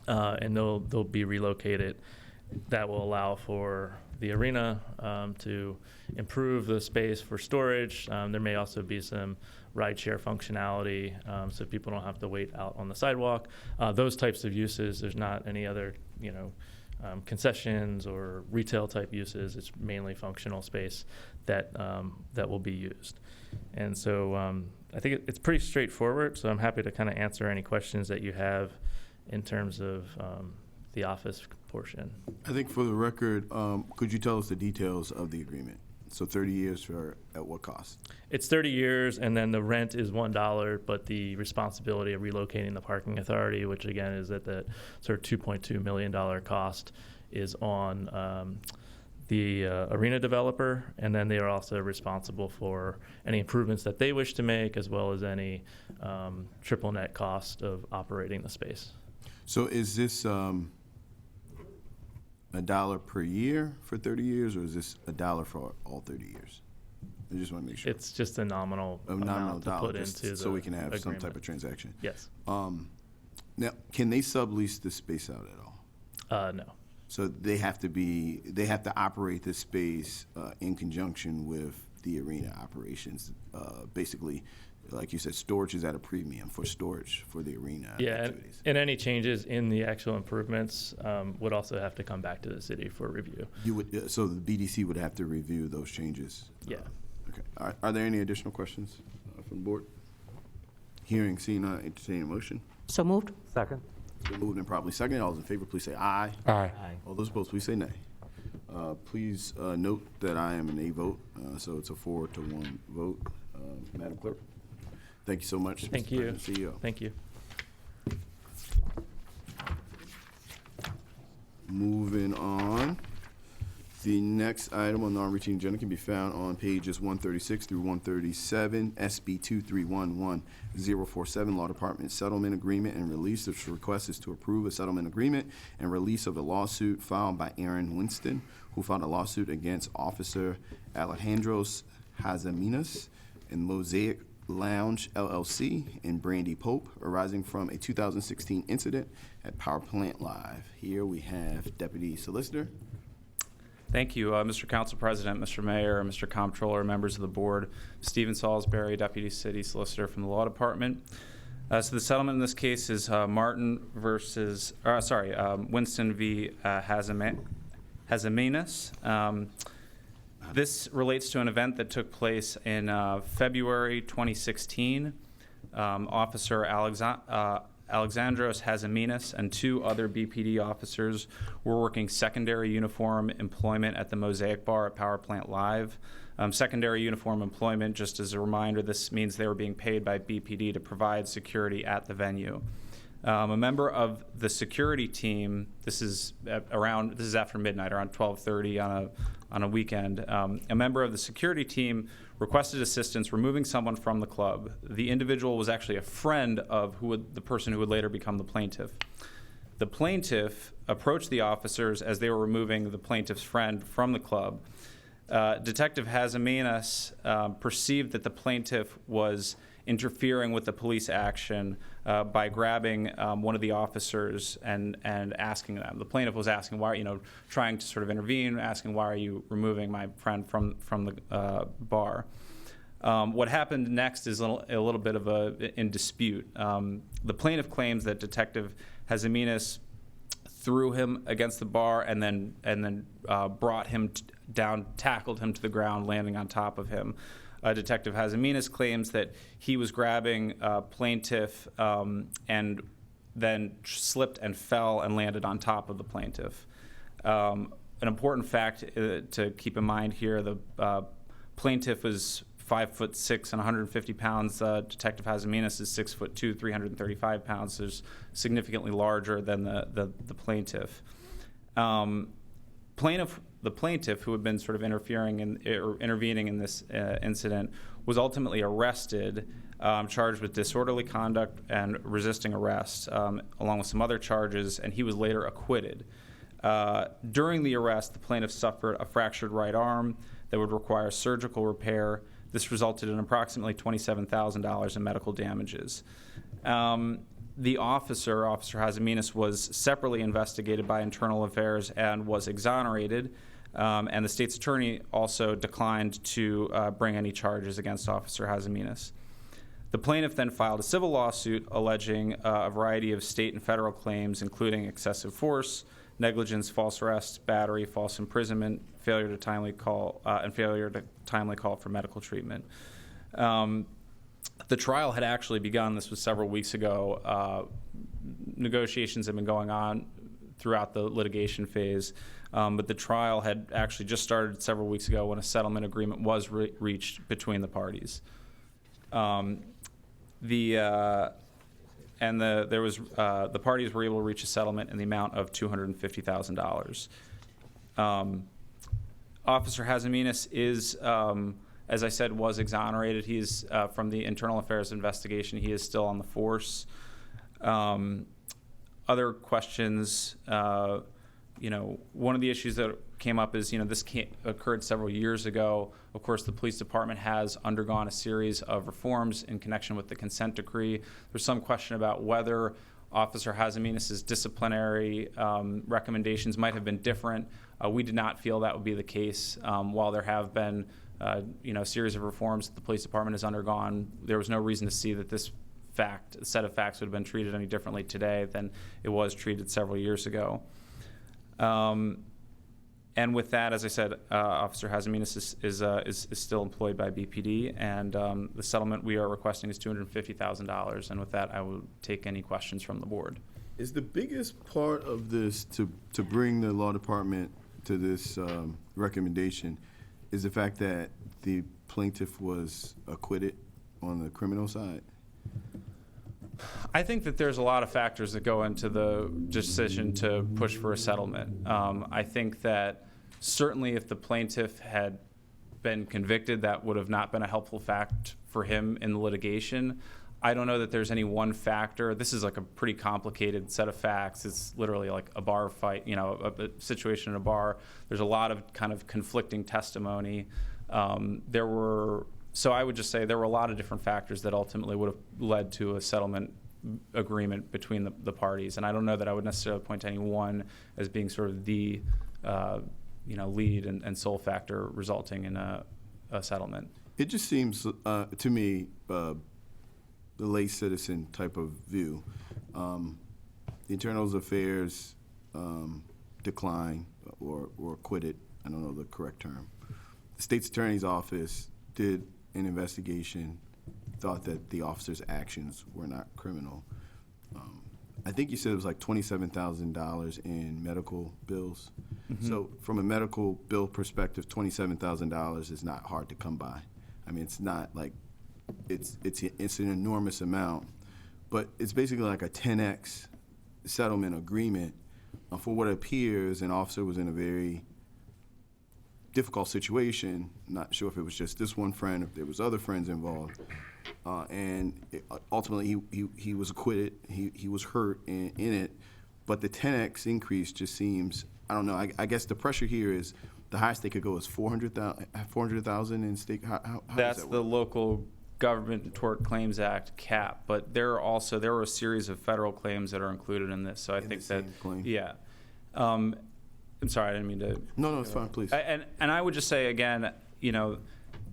and they'll be relocated. That will allow for the arena to improve the space for storage. There may also be some rideshare functionality, so people don't have to wait out on the sidewalk. Those types of uses, there's not any other, concessions or retail type uses. It's mainly functional space that will be used. And so I think it's pretty straightforward. So I'm happy to kind of answer any questions that you have in terms of the office portion. I think for the record, could you tell us the details of the agreement? So 30 years for at what cost? It's 30 years, and then the rent is $1, but the responsibility of relocating the parking authority, which again is at the sort of $2.2 million cost, is on the arena developer, and then they are also responsible for any improvements that they wish to make, as well as any triple net cost of operating the space. So is this $1 per year for 30 years, or is this $1 for all 30 years? I just want to make sure. It's just a nominal amount to put into the so we can have some type agreement. of transaction. Yes. Now, can they sublease this space out at all? No. So they have to operate this space in conjunction with the arena operations. Basically, like you said, storage is at a premium for storage for the arena Yeah, activities. and any changes in the actual improvements would also have to come back to the city for review. You would, so the BDC would have to review those changes? Yeah. Okay. Are there any additional questions from the board? Hearing, seeing none, entertaining a motion. So moved. Second. Been moved and properly seconded. All those in favor, please say aye. Aye. All those opposed, please say nay. Please note that I am an A vote, so it's a 4-1 vote. Madam Clerk, thank you so much. Thank Mr. you. President, CEO. Thank you. Moving on. The next item on the non-routine agenda can be found on pages 136 through 137, SB 2311047, Law Department Settlement Agreement and Release. This request is to approve a settlement agreement and release of a lawsuit filed by Aaron Winston, who filed a lawsuit against Officer Alejandros Hazaminas and Mosaic Lounge LLC and Brandy Pope, arising from a 2016 incident at Power Plant Live. Here we have Deputy Solicitor. Thank you, Mr. Council President, Mr. Mayor, Mr. Comptroller, members of the board. Stephen Salisbury, Deputy City Solicitor from the Law Department. So the settlement in this case is Winston v. Hazaminas. This relates to an event that took place in February 2016. Officer Alexandros Hazaminas and two other BPD officers were working secondary uniform employment at the Mosaic Bar at Power Plant Live. Secondary uniform employment, just as a reminder, this means they were being paid by BPD to provide security at the venue. A member of the security team, this is after midnight, around 12:30 on a weekend. A member of the security team requested assistance removing someone from the club. The individual was actually a friend of the person who would later become the plaintiff. The plaintiff approached the officers as they were removing the plaintiff's friend from the club. Detective Hazaminas perceived that the plaintiff was interfering with the police action by grabbing one of the officers and asking them. The plaintiff was asking why, trying to sort of intervene, asking why are you removing my friend from the bar. What happened next is a little bit of in dispute. The plaintiff claims that Detective Haseminas threw him against the bar and then brought him down, tackled him to the ground, landing on top of him. Detective Haseminas claims that he was grabbing plaintiff and then slipped and fell and landed on top of the plaintiff. An important fact to keep in mind here: the plaintiff was 5'6" and 150 pounds. Detective Haseminas is 6'2", 335 pounds. So significantly larger than the plaintiff. The plaintiff, who had been sort of intervening in this incident, was ultimately arrested, charged with disorderly conduct and resisting arrest, along with some other charges, and he was later acquitted. During the arrest, the plaintiff suffered a fractured right arm that would require surgical repair. This resulted in approximately $27,000 in medical damages. The officer Haseminas, was separately investigated by Internal Affairs and was exonerated, and the state's attorney also declined to bring any charges against Officer Haseminas. The plaintiff then filed a civil lawsuit alleging a variety of state and federal claims, including excessive force, negligence, false arrest, battery, false imprisonment, failure to timely call for medical treatment. The trial had actually begun. This was several weeks ago. Negotiations have been going on throughout the litigation phase, but the trial had actually just started several weeks ago when a settlement agreement was reached between the parties. The parties were able to reach a settlement in the amount of $250,000. Officer Haseminas is, as I said, was exonerated. He is from the Internal Affairs investigation. He is still on the force. Other questions, one of the issues that came up is, this occurred several years ago. Of course, the police department has undergone a series of reforms in connection with the consent decree. There's some question about whether Officer Haseminas' disciplinary recommendations might have been different. We did not feel that would be the case. While there have been, a series of reforms that the police department has undergone, there was no reason to see that this set of facts would have been treated any differently today than it was treated several years ago. And with that, as I said, Officer Haseminas is still employed by BPD, and the settlement we are requesting is $250,000. And with that, I will take any questions from the board. Is the biggest part of this to bring the law department to this recommendation is the fact that the plaintiff was acquitted on the criminal side? I think that there's a lot of factors that go into the decision to push for a settlement. I think that certainly if the plaintiff had been convicted, that would have not been a helpful fact for him in the litigation. I don't know that there's any one factor. This is like a pretty complicated set of facts. It's literally like a bar fight, a situation in a bar. There's a lot of kind of conflicting testimony. So I would just say there were a lot of different factors that ultimately would have led to a settlement agreement between the parties. And I don't know that I would necessarily point to any one as being sort of the lead and sole factor resulting in a settlement. It just seems to me, the lay citizen type of view. The Internal Affairs declined or acquitted. I don't know the correct term. The state's attorney's office did an investigation, thought that the officer's actions were not criminal. I think you said it was like $27,000 in medical bills. Mm-hmm. So from a medical bill perspective, $27,000 is not hard to come by. I mean, it's not like it's an enormous amount, but it's basically like a 10x settlement agreement for what appears an officer was in a very difficult situation. Not sure if it was just this one friend, if there was other friends involved, ultimately he was acquitted. He was hurt in it, but the 10x increase just seems, I don't know. I guess the pressure here is the highest they could go is $400,000 in stake. How That's does that the work? local Government Tort Claims Act cap, but there were a series of federal claims that are included in this. So I think that, same claim. yeah. I'm sorry, I didn't mean to. No, it's fine, please. And I would just say again,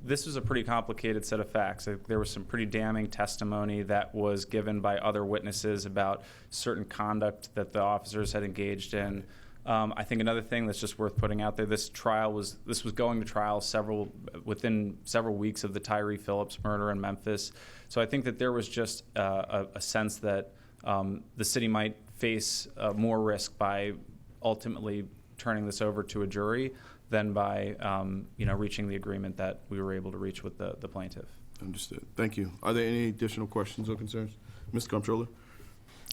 this was a pretty complicated set of facts. There was some pretty damning testimony that was given by other witnesses about certain conduct that the officers had engaged in. I think another thing that's just worth putting out there: this was going to trial within several weeks of the Tyree Phillips murder in Memphis. So I think that there was just a sense that the city might face more risk by ultimately turning this over to a jury than by reaching the agreement that we were able to reach with the plaintiff. Understood. Thank you. Are there any additional questions or concerns? Mr. Comptroller?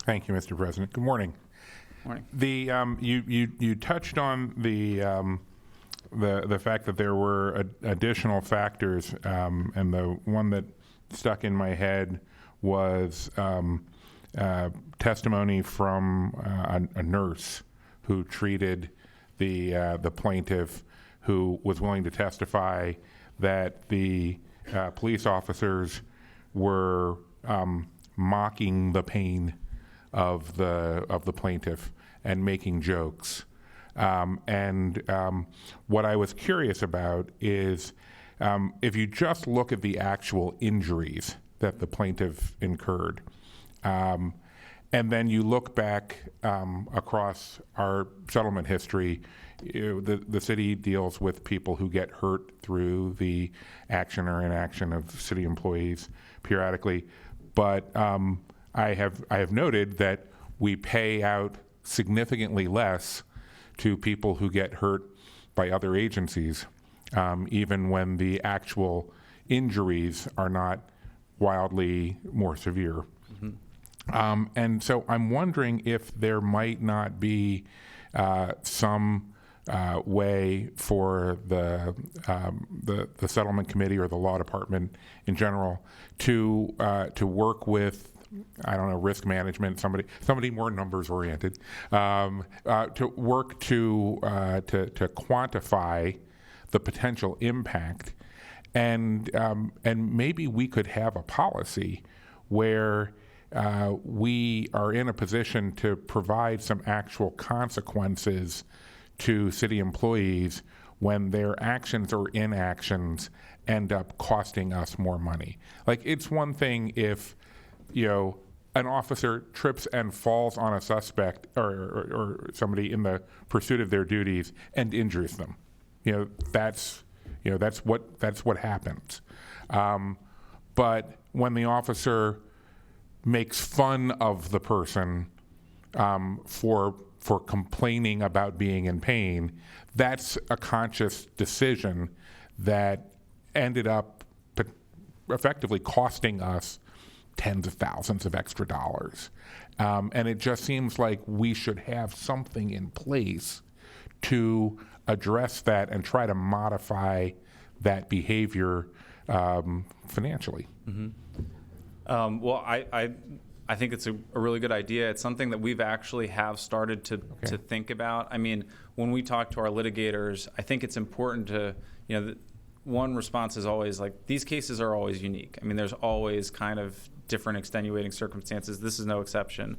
Thank you, Mr. President. Good morning. Morning. You touched on the fact that there were additional factors, and the one that stuck in my head was testimony from a nurse who treated the plaintiff, who was willing to testify that the police officers were mocking the pain of the plaintiff and making jokes. What I was curious about is if you just look at the actual injuries that the plaintiff incurred, and then you look back across our settlement history, the city deals with people who get hurt through the action or inaction of city employees periodically. But I have noted that we pay out significantly less to people who get hurt by other agencies, even when the actual injuries are not wildly more severe. And so I'm wondering if there might not be some way for the settlement committee or the law department in general to work with, I don't know, risk management, somebody more numbers oriented, to work to quantify the potential impact, and maybe we could have a policy where we are in a position to provide some actual consequences to city employees when their actions or inactions end up costing us more money. Like, it's one thing if, an officer trips and falls on a suspect or somebody in the pursuit of their duties and injures them. That's what happens. But when the officer makes fun of the person for complaining about being in pain, that's a conscious decision that ended up effectively costing us tens of thousands of extra dollars. And it just seems like we should have something in place to address that and try to modify that behavior financially. Mm-hmm. Well, I think it's a really good idea. It's something that we've actually have started to think about. I mean, when we talk to our litigators, I think it's important to, one response is always like, these cases are always unique. I mean, there's always kind of different extenuating circumstances. This is no exception.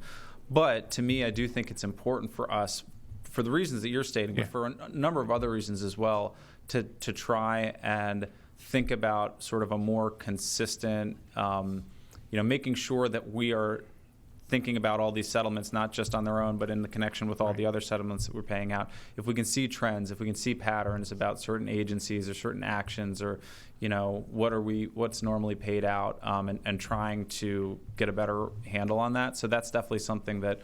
But to me, I do think it's important for us, for the reasons that you're stating, but for a number of other reasons as well, to try and think about sort of a more consistent, making sure that we are thinking about all these settlements, not just on their own, but in the connection with all the other settlements that we're paying out. If we can see trends, if we can see patterns about certain agencies or certain actions, or what's normally paid out, and trying to get a better handle on that. So that's definitely something that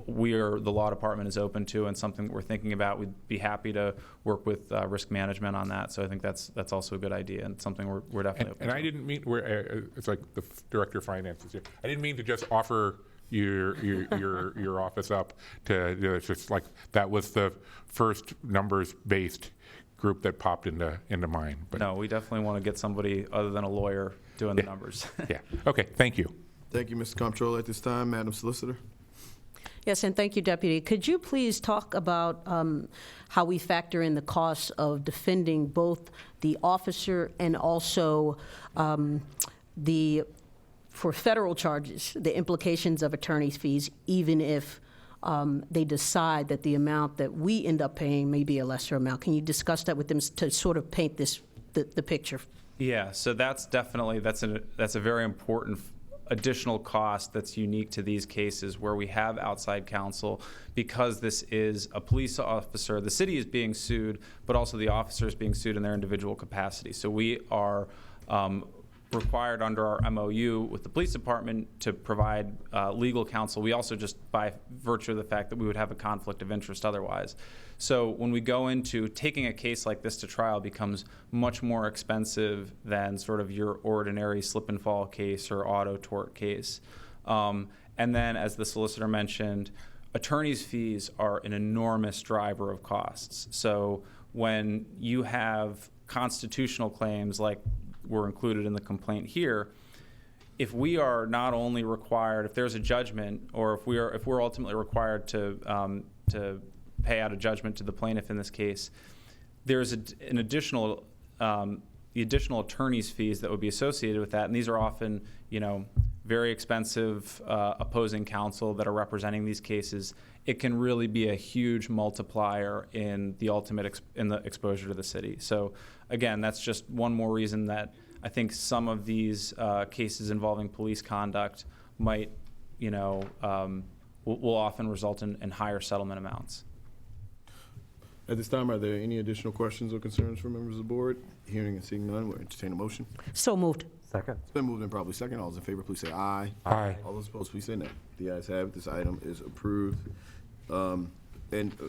the law department is open to, and something that we're thinking about. We'd be happy to work with risk management on that. So I think that's also a good idea, and something we're definitely open to. And I didn't mean, it's like the director of finance is here. I didn't mean to just offer your office up to, it's just like that was the first numbers-based group that popped into mind. But no, we definitely want to get somebody other than a lawyer doing the numbers. Yeah. Okay. Thank you. Thank you, Mr. Comptroller. At this time, Madam Solicitor. Yes, and thank you, Deputy. Could you please talk about how we factor in the costs of defending both the officer and also for federal charges, the implications of attorney's fees, even if they decide that the amount that we end up paying may be a lesser amount. Can you discuss that with them to sort of paint the picture? Yeah, so that's definitely, that's a very important additional cost that's unique to these cases where we have outside counsel, because this is a police officer. The city is being sued, but also the officer is being sued in their individual capacity. So we are required under our MOU with the police department to provide legal counsel. We also, just by virtue of the fact that we would have a conflict of interest otherwise. So when we go into taking a case like this to trial, becomes much more expensive than sort of your ordinary slip and fall case or auto tort case. And then, as the solicitor mentioned, attorney's fees are an enormous driver of costs. So when you have constitutional claims like were included in the complaint here, if we are not only required, if there's a judgment, or if we're ultimately required to pay out a judgment to the plaintiff in this case, there's an additional the additional attorney's fees that would be associated with that, and these are often, very expensive opposing counsel that are representing these cases. It can really be a huge multiplier in the ultimate in the exposure to the city. So again, that's just one more reason that I think some of these cases involving police conduct might, will often result in higher settlement amounts. At this time, are there any additional questions or concerns from members of the board? Hearing and seeing none, we'll entertain a motion. So moved. Second. It's been moved and probably second. All those in favor, please say aye. Aye. All those opposed, please say nay. The ayes have it. This item is approved.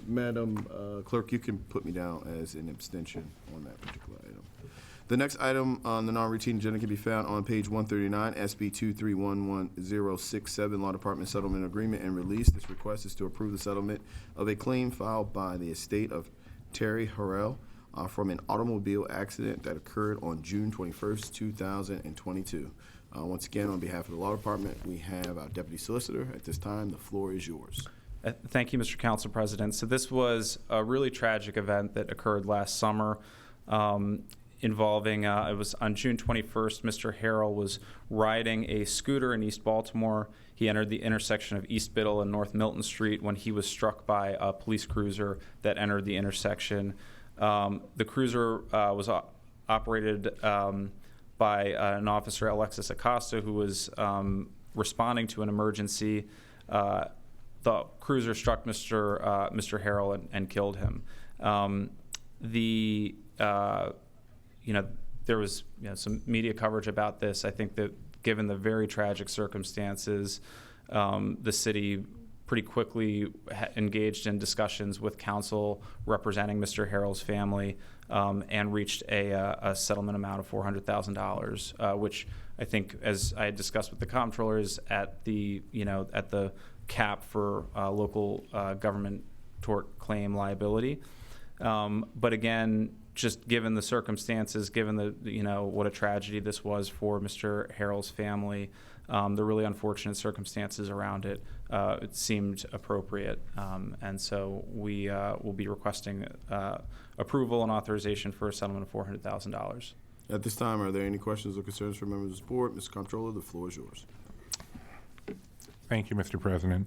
Madam Clerk, you can put me down as an abstention on that particular item. The next item on the non-routine agenda can be found on page 139, SB 2311067, Law Department Settlement Agreement and Release. This request is to approve the settlement of a claim filed by the estate of Terry Harrell from an automobile accident that occurred on June 21st, 2022. Once again, on behalf of the Law Department, we have our Deputy Solicitor. At this time, the floor is yours. Thank you, Mr. Council President. So this was a really tragic event that occurred last summer. Involving, it was on June 21st, Mr. Harrell was riding a scooter in East Baltimore. He entered the intersection of East Biddle and North Milton Street when he was struck by a police cruiser that entered the intersection. The cruiser was operated by an officer, Alexis Acosta, who was responding to an emergency. The cruiser struck Mr. Harrell and killed him. There was some media coverage about this. I think that given the very tragic circumstances, the city pretty quickly engaged in discussions with counsel representing Mr. Harrell's family and reached a settlement amount of $400,000, which I think, as I had discussed with the comptroller, is at the cap for local government tort claim liability. But again, just given the circumstances, given what a tragedy this was for Mr. Harrell's family, the really unfortunate circumstances around it, it seemed appropriate. And so we will be requesting approval and authorization for a settlement of $400,000. At this time, are there any questions or concerns from members of the board? Mr. Comptroller, the floor is yours. Thank you, Mr. President.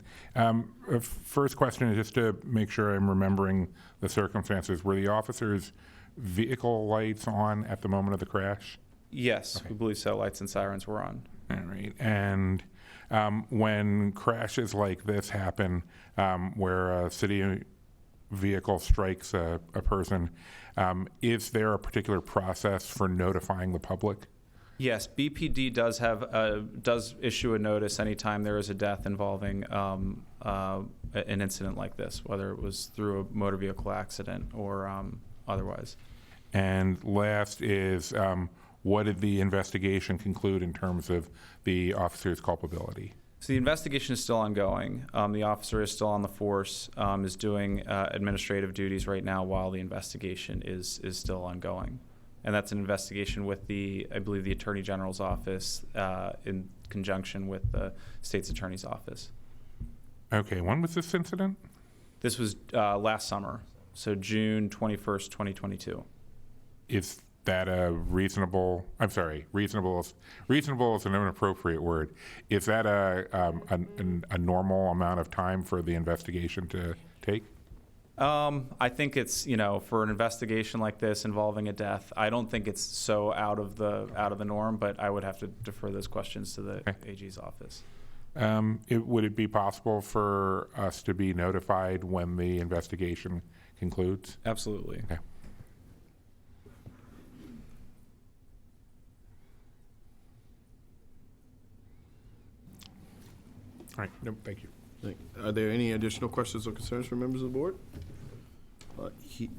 First question is just to make sure I'm remembering the circumstances. Were the officers' vehicle lights on at the moment of the crash? Yes, okay. We believe so. Lights and sirens were on. All right. And when crashes like this happen, where a city vehicle strikes a person, is there a particular process for notifying the public? Yes, BPD does issue a notice anytime there is a death involving an incident like this, whether it was through a motor vehicle accident or otherwise. And last is, what did the investigation conclude in terms of the officer's culpability? So the investigation is still ongoing. The officer is still on the force, is doing administrative duties right now while the investigation is still ongoing. And that's an investigation with I believe the Attorney General's office in conjunction with the State's Attorney's office. Okay, when was this incident? This was last summer, so June 21st, 2022. Is that a reasonable, I'm sorry, reasonable is an inappropriate word. Is that a normal amount of time for the investigation to take? I think it's, for an investigation like this involving a death, I don't think it's so out of the norm, but I would have to defer those questions to the AG's office. Would it be possible for us to be notified when the investigation concludes? Absolutely. Okay. All right, no, thank you. Are there any additional questions or concerns from members of the board?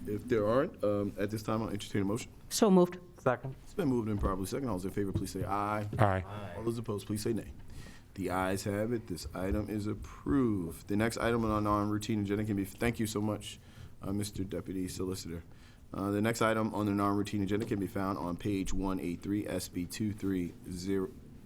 If there aren't, at this time, I'll entertain a motion. So moved. Second. It's been moved and properly second. All those in favor, please say aye. Aye. All those opposed, please say nay. The ayes have it. This item is approved. The next item on our non-routine agenda can be, thank you so much, Mr. Deputy Solicitor. The next item on the non-routine agenda can be found on page 183, SB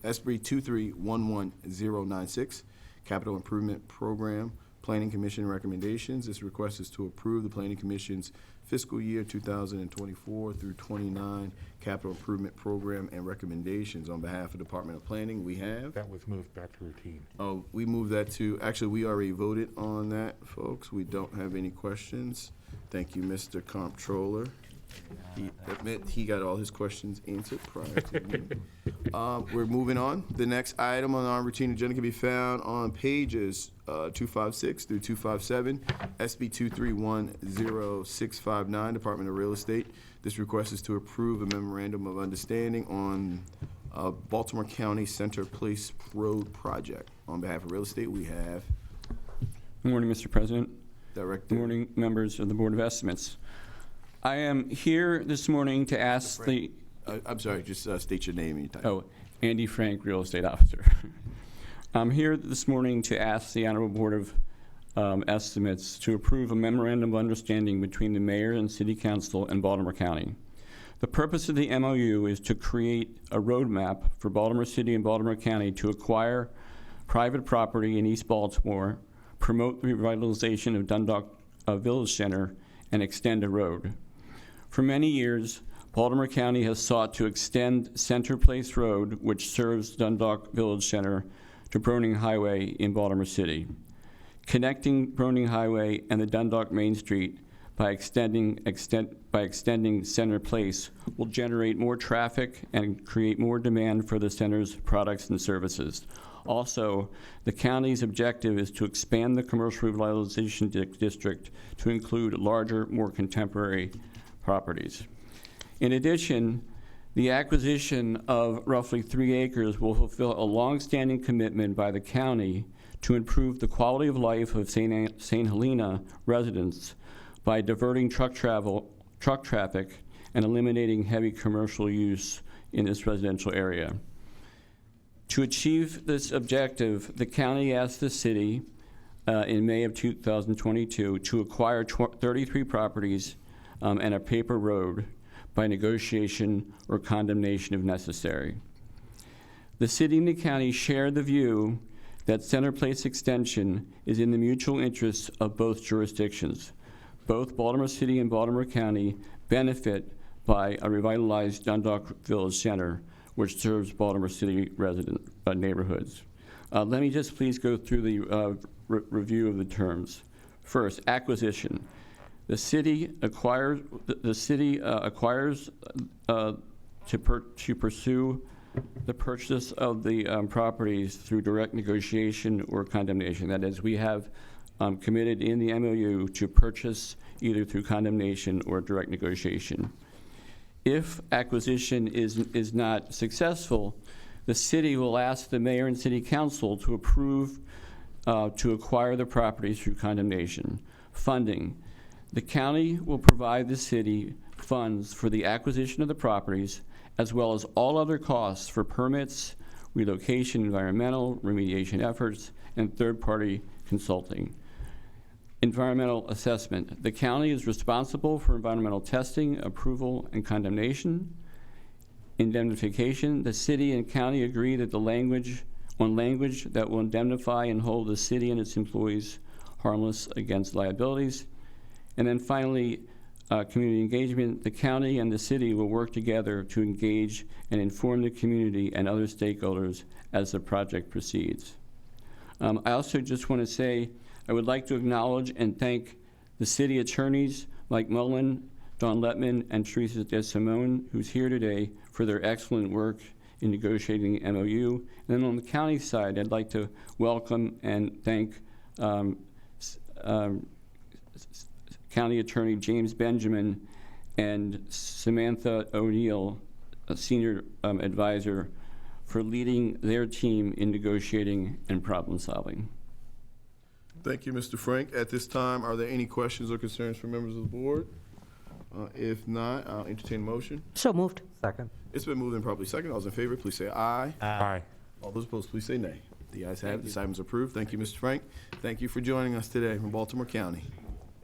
2311096, Capital Improvement Program, Planning Commission recommendations. This request is to approve the Planning Commission's fiscal year 2024 through 29 Capital Improvement Program and recommendations. On behalf of Department of Planning, we have. That was moved back to routine. Oh, we moved that to, actually, we already voted on that, folks. We don't have any questions. Thank you, Mr. Comptroller. He got all his questions answered prior to the meeting. We're moving on. The next item on our routine agenda can be found on pages 256 through 257, SB 2310659, Department of Real Estate. This request is to approve a memorandum of understanding on Baltimore County Center Place Road project. On behalf of Real Estate, we have Good morning, Mr. President. Director. Good morning, members of the Board of Estimates. I am here this morning to ask the... I'm sorry, just state your name and your title. Oh, Andy Frank, Real Estate Officer. I'm here this morning to ask the Honorable Board of Estimates to approve a memorandum of understanding between the Mayor and City Council and Baltimore County. The purpose of the MOU is to create a roadmap for Baltimore City and Baltimore County to acquire private property in East Baltimore, promote the revitalization of Dundalk Village Center, and extend a road. For many years, Baltimore County has sought to extend Center Place Road, which serves Dundalk Village Center, to Broning Highway in Baltimore City. Connecting Broning Highway and the Dundalk Main Street by extending Center Place will generate more traffic and create more demand for the center's products and services. Also, the county's objective is to expand the commercial revitalization district to include larger, more contemporary properties. In addition, the acquisition of roughly 3 acres will fulfill a long-standing commitment by the county to improve the quality of life of St. Helena residents by diverting truck traffic and eliminating heavy commercial use in this residential area. To achieve this objective, the county asked the city in May of 2022 to acquire 33 properties and a paper road by negotiation or condemnation if necessary. The city and the county share the view that Center Place extension is in the mutual interests of both jurisdictions. Both Baltimore City and Baltimore County benefit by a revitalized Dundalk Village Center, which serves Baltimore City resident neighborhoods. Let me just please go through the review of the terms. First, acquisition. The city acquires to pursue the purchase of the properties through direct negotiation or condemnation. That is, we have committed in the MOU to purchase either through condemnation or direct negotiation. If acquisition is not successful, the city will ask the mayor and city council to approve to acquire the properties through condemnation. Funding. The county will provide the city funds for the acquisition of the properties, as well as all other costs for permits, relocation, environmental, remediation efforts, and third-party consulting. Environmental assessment. The county is responsible for environmental testing, approval, and condemnation. Indemnification. The city and county agree that the language that will indemnify and hold the city and its employees harmless against liabilities. And then finally, community engagement, the county and the city will work together to engage and inform the community and other stakeholders as the project proceeds. I also just want to say I would like to acknowledge and thank the city attorneys Mike Mullen, Don Letman, and Teresa DeSimone, who's here today, for their excellent work in negotiating the MOU. And then on the county side, I'd like to welcome and thank County Attorney James Benjamin and Samantha O'Neill, a senior advisor, for leading their team in negotiating and problem solving. Thank you, Mr. Frank. At this time, are there any questions or concerns from members of the board? If not, I'll entertain a motion. So moved. Second. It's been moved and properly second. All those in favor, please say aye. Aye. All those opposed, please say nay. The ayes have it. This item is approved. Thank you, Mr. Frank. Thank you for joining us today from Baltimore County.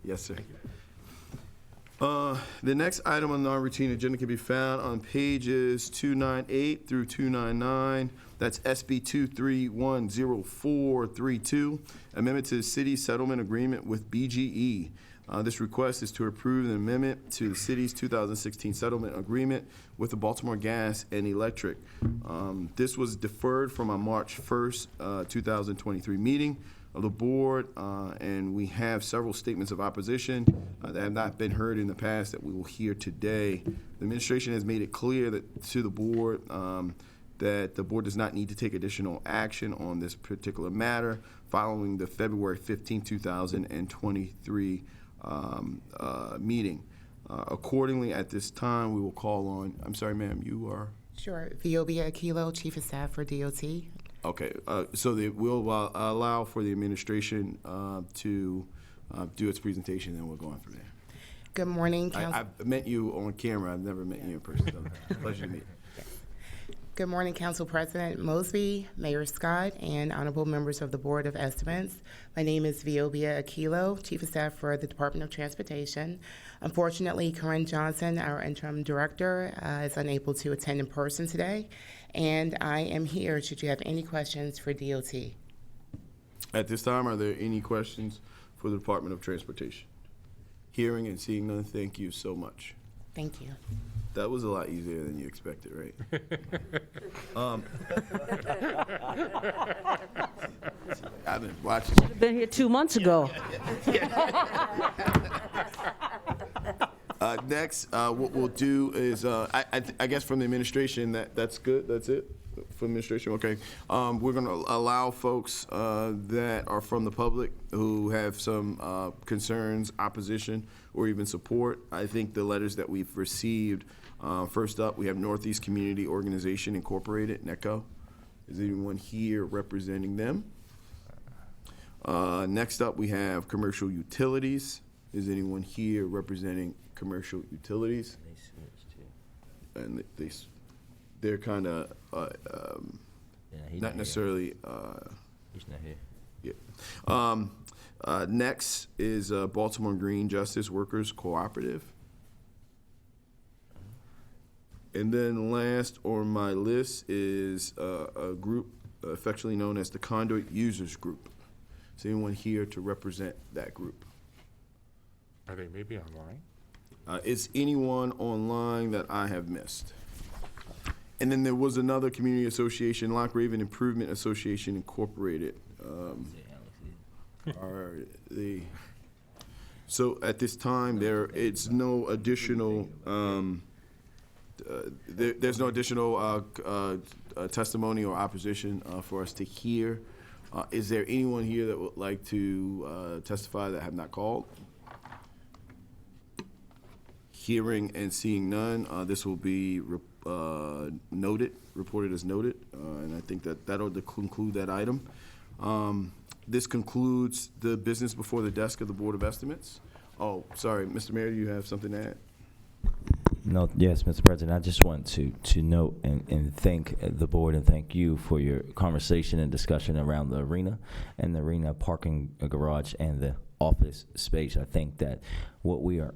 Yes, sir. The next item on the non-routine agenda can be found on pages 298 through 299. That's SB 2310432, amendment to the city settlement agreement with BGE. This request is to approve an amendment to the city's 2016 settlement agreement with the Baltimore Gas and Electric. This was deferred from our March 1st, 2023 meeting of the board, and we have several statements of opposition that have not been heard in the past that we will hear today. The administration has made it clear that to the board that the board does not need to take additional action on this particular matter following the February 15, 2023 meeting. Accordingly, at this time, we will call on, I'm sorry, ma'am, you are? Sure. Viobia Aquilo, Chief of Staff for DOT. Okay, so we'll allow for the administration to do its presentation, and we'll go on from there. Good morning, Council. I've met you on camera. I've never met you in person. So pleasure to meet you. Good morning, Council President Mosby, Mayor Scott, and honorable members of the Board of Estimates. My name is Viobia Aquilo, Chief of Staff for the Department of Transportation. Unfortunately, Corinne Johnson, our interim director, is unable to attend in person today, and I am here should you have any questions for DOT. At this time, are there any questions for the Department of Transportation? Hearing and seeing none, thank you so much. Thank you. That was a lot easier than you expected, right? I've been watching. Been here 2 months ago. Next, what we'll do is, I guess from the administration, that's good, that's it? From administration, okay. We're gonna allow folks that are from the public who have some concerns, opposition, or even support. I think the letters that we've received, first up, we have Northeast Community Organization Incorporated, NECO. Is anyone here representing them? Next up, we have Commercial Utilities. Is anyone here representing Commercial Utilities? And they're kind of not necessarily. He's not here. Yeah. Next is Baltimore Green Justice Workers Cooperative. And then last on my list is a group affectionately known as the Conduit Users Group. Is anyone here to represent that group? Are they maybe online? Is anyone online that I have missed? And then there was another community association, Lock Raven Improvement Association Incorporated. So at this time, there's no additional testimony or opposition for us to hear. Is there anyone here that would like to testify that have not called? Hearing and seeing none, this will be reported as noted, and I think that'll conclude that item. This concludes the business before the desk of the Board of Estimates. Oh, sorry, Mr. Mayor, you have something to add? No, yes, Mr. President, I just want to note and thank the board and thank you for your conversation and discussion around the arena and the arena parking garage and the office space. I think that what we have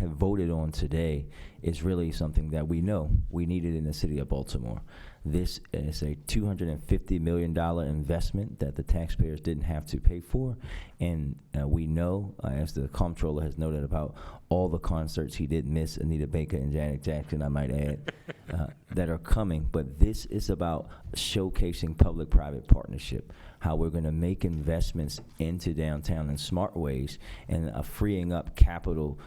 voted on today is really something that we know we needed in the city of Baltimore. This is a $250 million investment that the taxpayers didn't have to pay for, and we know, as the comptroller has noted, about all the concerts he did miss, Anita Baker and Janet Jackson, I might add, that are coming. But this is about showcasing public-private partnership, how we're going to make investments into downtown in smart ways, and freeing up capital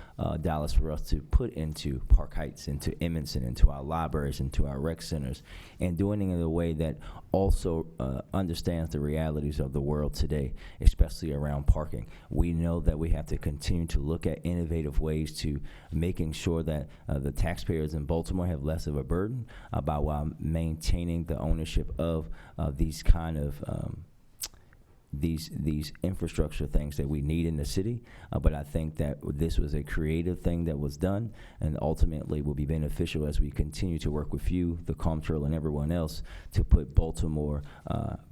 dollars for us to put into Park Heights, into Edmondson, into our libraries, into our rec centers, and doing it in a way that also understands the realities of the world today, especially around parking. We know that we have to continue to look at innovative ways to making sure that the taxpayers in Baltimore have less of a burden about while maintaining the ownership of these kind of these infrastructure things that we need in the city, but I think that this was a creative thing that was done, and ultimately will be beneficial as we continue to work with you, the comptroller, and everyone else to put Baltimore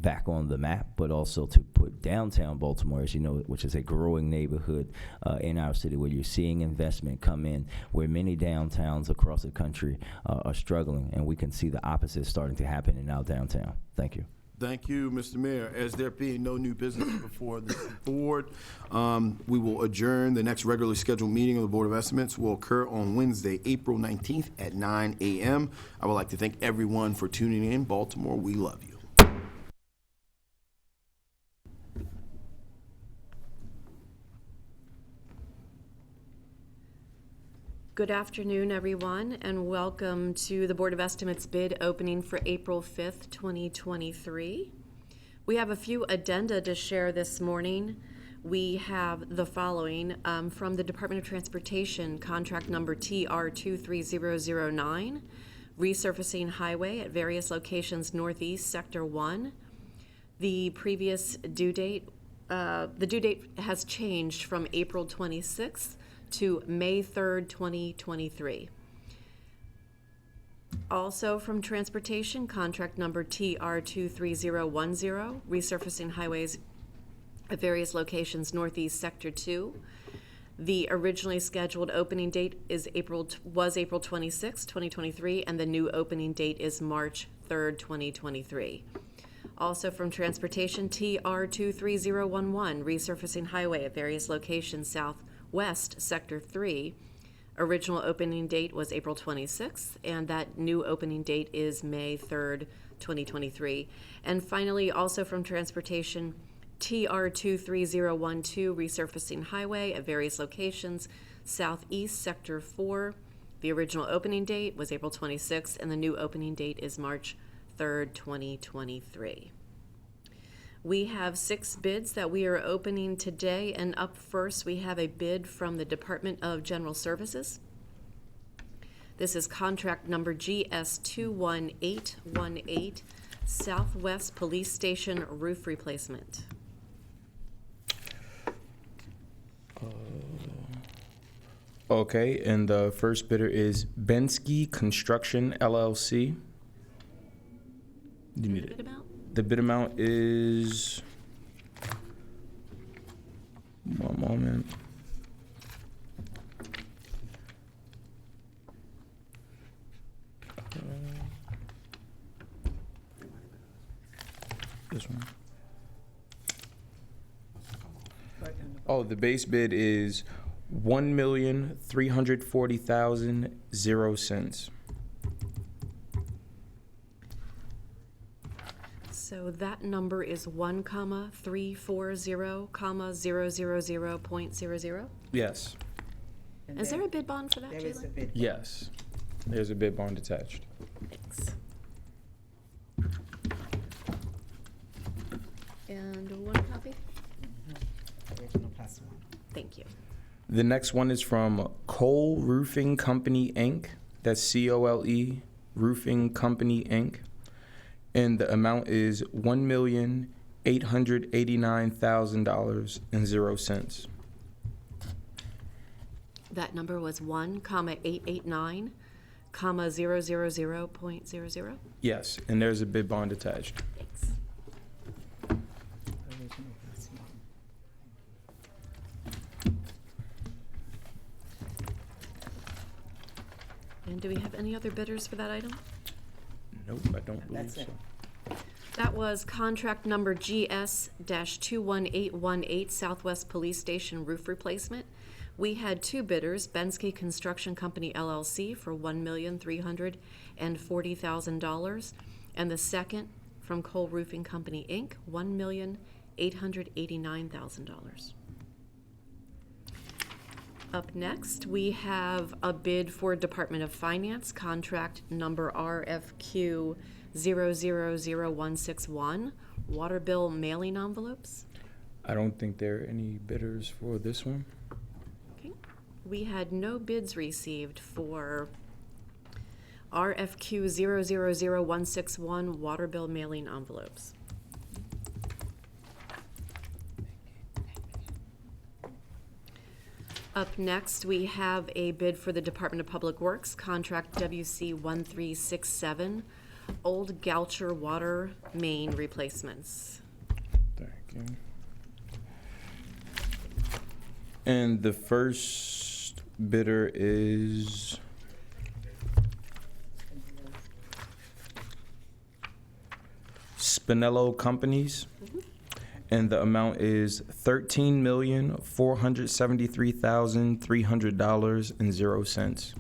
back on the map, but also to put downtown Baltimore, as you know, which is a growing neighborhood in our city, where you're seeing investment come in, where many downtowns across the country are struggling, and we can see the opposite starting to happen in our downtown. Thank you. Thank you, Mr. Mayor. As there being no new business before the board, we will adjourn. The next regularly scheduled meeting of the Board of Estimates will occur on Wednesday, April 19th at 9 a.m. I would like to thank everyone for tuning in. Baltimore, we love you. Good afternoon, everyone, and welcome to the Board of Estimates bid opening for April 5th, 2023. We have a few addenda to share this morning. We have the following from the Department of Transportation, contract number TR23009, resurfacing highway at various locations northeast, Sector 1. The previous due date, the due date has changed from April 26th to May 3rd, 2023. Also from Transportation, contract number TR23010, resurfacing highways at various locations northeast Sector 2. The originally scheduled opening date was April 26, 2023, and the new opening date is March 3rd, 2023. Also from Transportation, TR23011, resurfacing highway at various locations southwest Sector 3. Original opening date was April 26th, and that new opening date is May 3rd, 2023. And finally, also from Transportation, TR23012, resurfacing highway at various locations southeast Sector 4. The original opening date was April 26th, and the new opening date is March 3rd, 2023. We have 6 bids that we are opening today, and up first we have a bid from the Department of General Services. This is contract number GS21818, Southwest Police Station roof replacement. Okay, and the first bidder is Bensky Construction LLC. You need it. Bid amount? The bid amount is, one moment. This one. Oh, the base bid is $1,340,000. So that number is 1,340,000.00. Yes. Is there a bid bond for that, Jalen? Yes. There's a bid bond attached. Thanks. And one copy? Thank you. The next one is from Cole Roofing Company, Inc. That's C-O-L-E, Roofing Company, Inc. And the amount is $1,889,000.00. That number was 1,889,000.00. Yes, and there's a bid bond attached. Thanks. And do we have any other bidders for that item? Nope, I don't believe so. That was contract number GS-21818 Southwest Police Station roof replacement. We had two bidders, Bensky Construction Company LLC for $1,340,000, and the second from Cole Roofing Company, Inc., $1,889,000. Up next, we have a bid for Department of Finance, contract number RFQ 000161, water bill mailing envelopes. I don't think there are any bidders for this one. Okay. We had no bids received for RFQ 000161, water bill mailing envelopes. Up next, we have a bid for the Department of Public Works, contract WC 1367, Old Goucher water main replacements. Thank you. And the first bidder is Spinello Companies, and the amount is $13,473,300.00.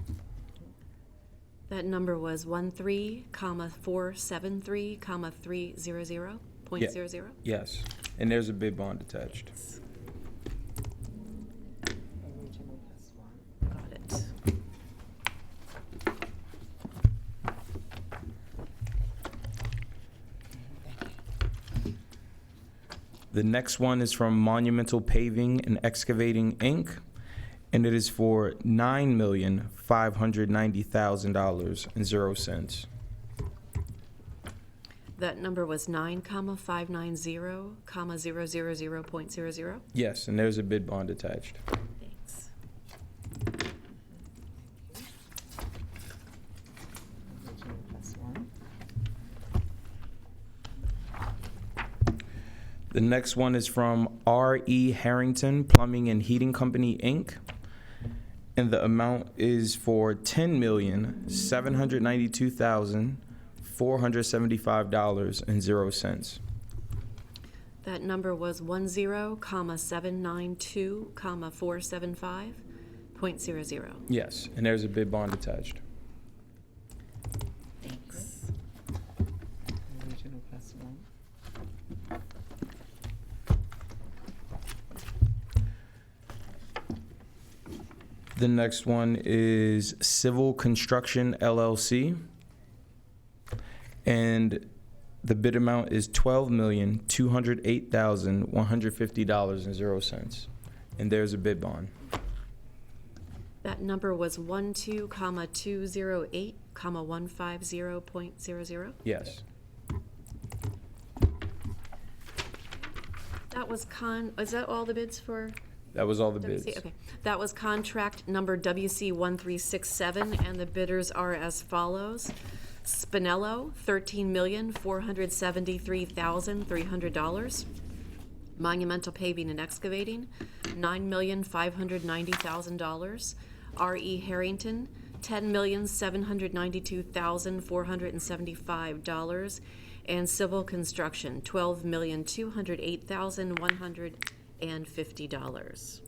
That number was 13,473,300.00. Yes, and there's a bid bond attached. Got it. The next one is from Monumental Paving and Excavating, Inc., and it is for $9,590,000.00. That number was 9,590,000.00. Yes, and there's a bid bond attached. Thanks. The next one is from R.E. Harrington Plumbing and Heating Company, Inc., and the amount is for $10,792,475.00. That number was 10,792,475.00. Yes, and there's a bid bond attached. Thanks. The next one is Civil Construction LLC, and the bid amount is $12,208,150.00, and there's a bid bond. That number was 12,208,150.00. Yes. That was is that all the bids for? That was all the bids. WC? Okay. That was contract number WC 1367, and the bidders are as follows. Spinello, $13,473,300. Monumental Paving and Excavating, $9,590,000. R.E. Harrington, $10,792,475. And Civil Construction, $12,208,150.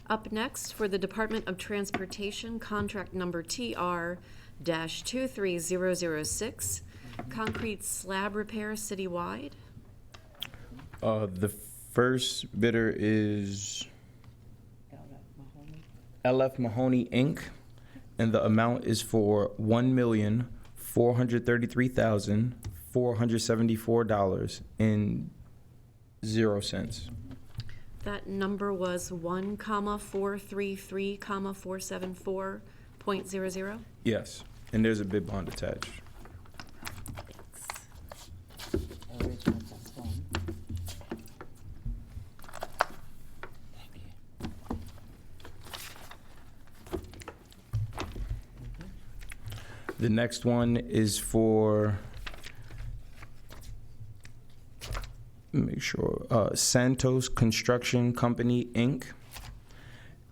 Up next, for the Department of Transportation, contract number TR-23006, concrete slab repair citywide. The first bidder is LF Mahoney, Inc., and the amount is for $1,433,474.00. That number was 1,433,474.00. Yes, and there's a bid bond attached. The next one is for, make sure, Santos Construction Company, Inc.,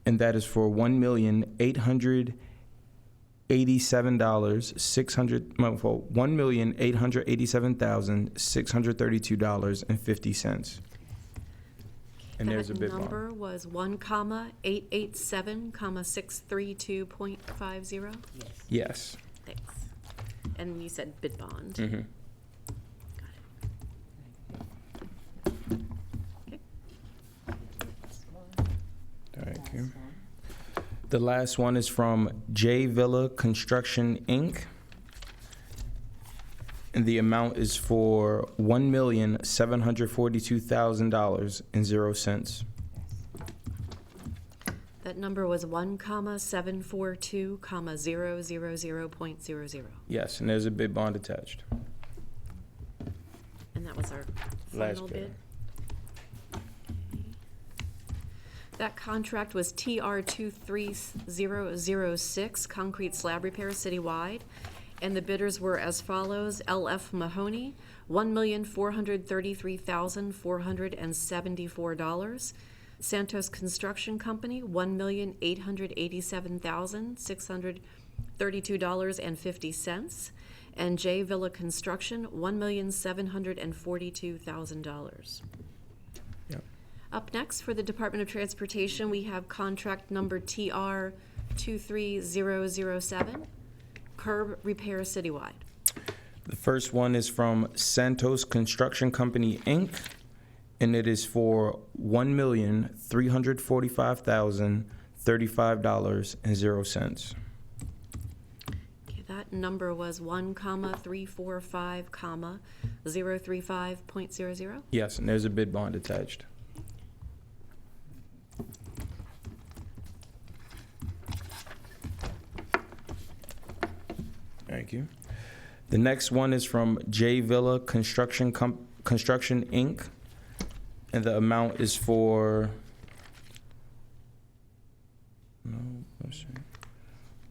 and that is for $1,887,632.50. And there's a bid That bond. number was 1,887,632.50? Yes. Thanks. And you said bid bond. Mhm. Okay. Thank you. The last one is from J Villa Construction, Inc. And the amount is for $1,742,000.00. That number was 1,742,000.00. Yes, and there's a bid bond attached. And that was our Last final bidder. bid. That contract was TR 23006, concrete slab repair citywide. And the bidders were as follows: LF Mahoney, $1,433,474. Santos Construction Company, $1,887,632.50. And J Villa Construction, $1,742,000. Yep. Up next, for the Department of Transportation, we have contract number TR 23007, curb repair citywide. The first one is from Santos Construction Company, Inc., and it is for $1,345,035.00. Okay, that number was 1,345,035.00. Yes, and there's a bid bond attached. Thank you. The next one is from J Villa Construction, Inc., and the amount is for, no, let's see,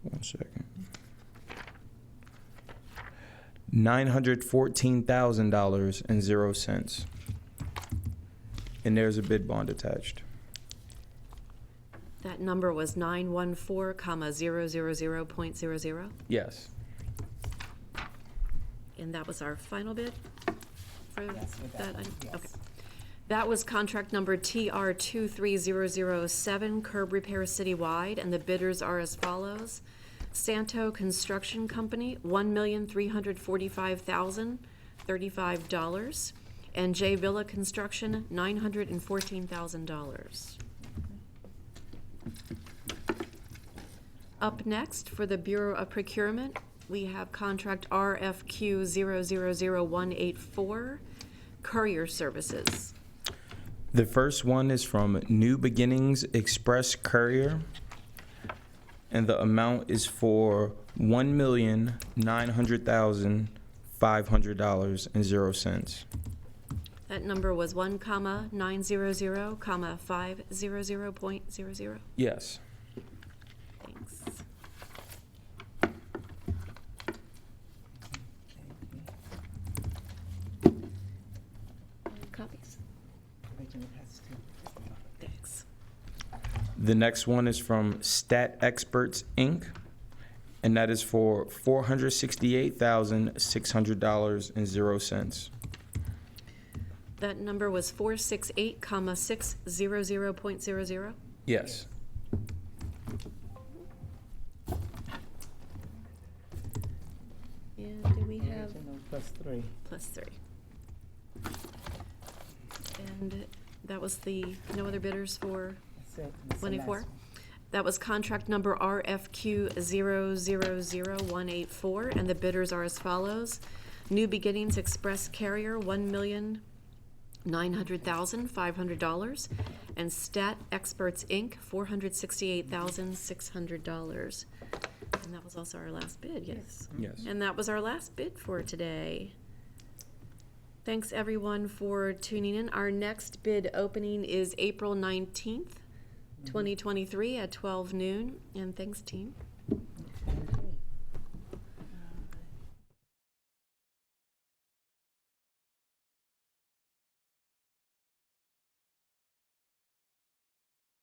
1 second. $914,000.00. And there's a bid bond attached. That number was 914,000.00. Yes. And that was our final bid for that? Okay. That was contract number TR 23007, curb repair citywide, and the bidders are as follows: Santo Construction Company, $1,345,035, and J Villa Construction, $914,000. Up next, for the Bureau of Procurement, we have contract RFQ 000184, courier services. The first one is from New Beginnings Express Courier, and the amount is for $1,900,500.00. That number was 1,900,500.00. Yes. Thanks. Copies? Thanks. The next one is from Stat Experts, Inc., and that is for $468,600.00. That number was 468,600.00. Yes. And do we have? +3. Plus 3. And that was the, no other bidders for That's it. That's the 24? last one. That was contract number RFQ 000184, and the bidders are as follows: New Beginnings Express Carrier, $1,900,500, and Stat Experts, Inc., $468,600. And that was also our last bid, yes? Yes. And that was our last bid for today. Thanks, everyone, for tuning in. Our next bid opening is April 19th, 2023 at 12 noon. And thanks, team.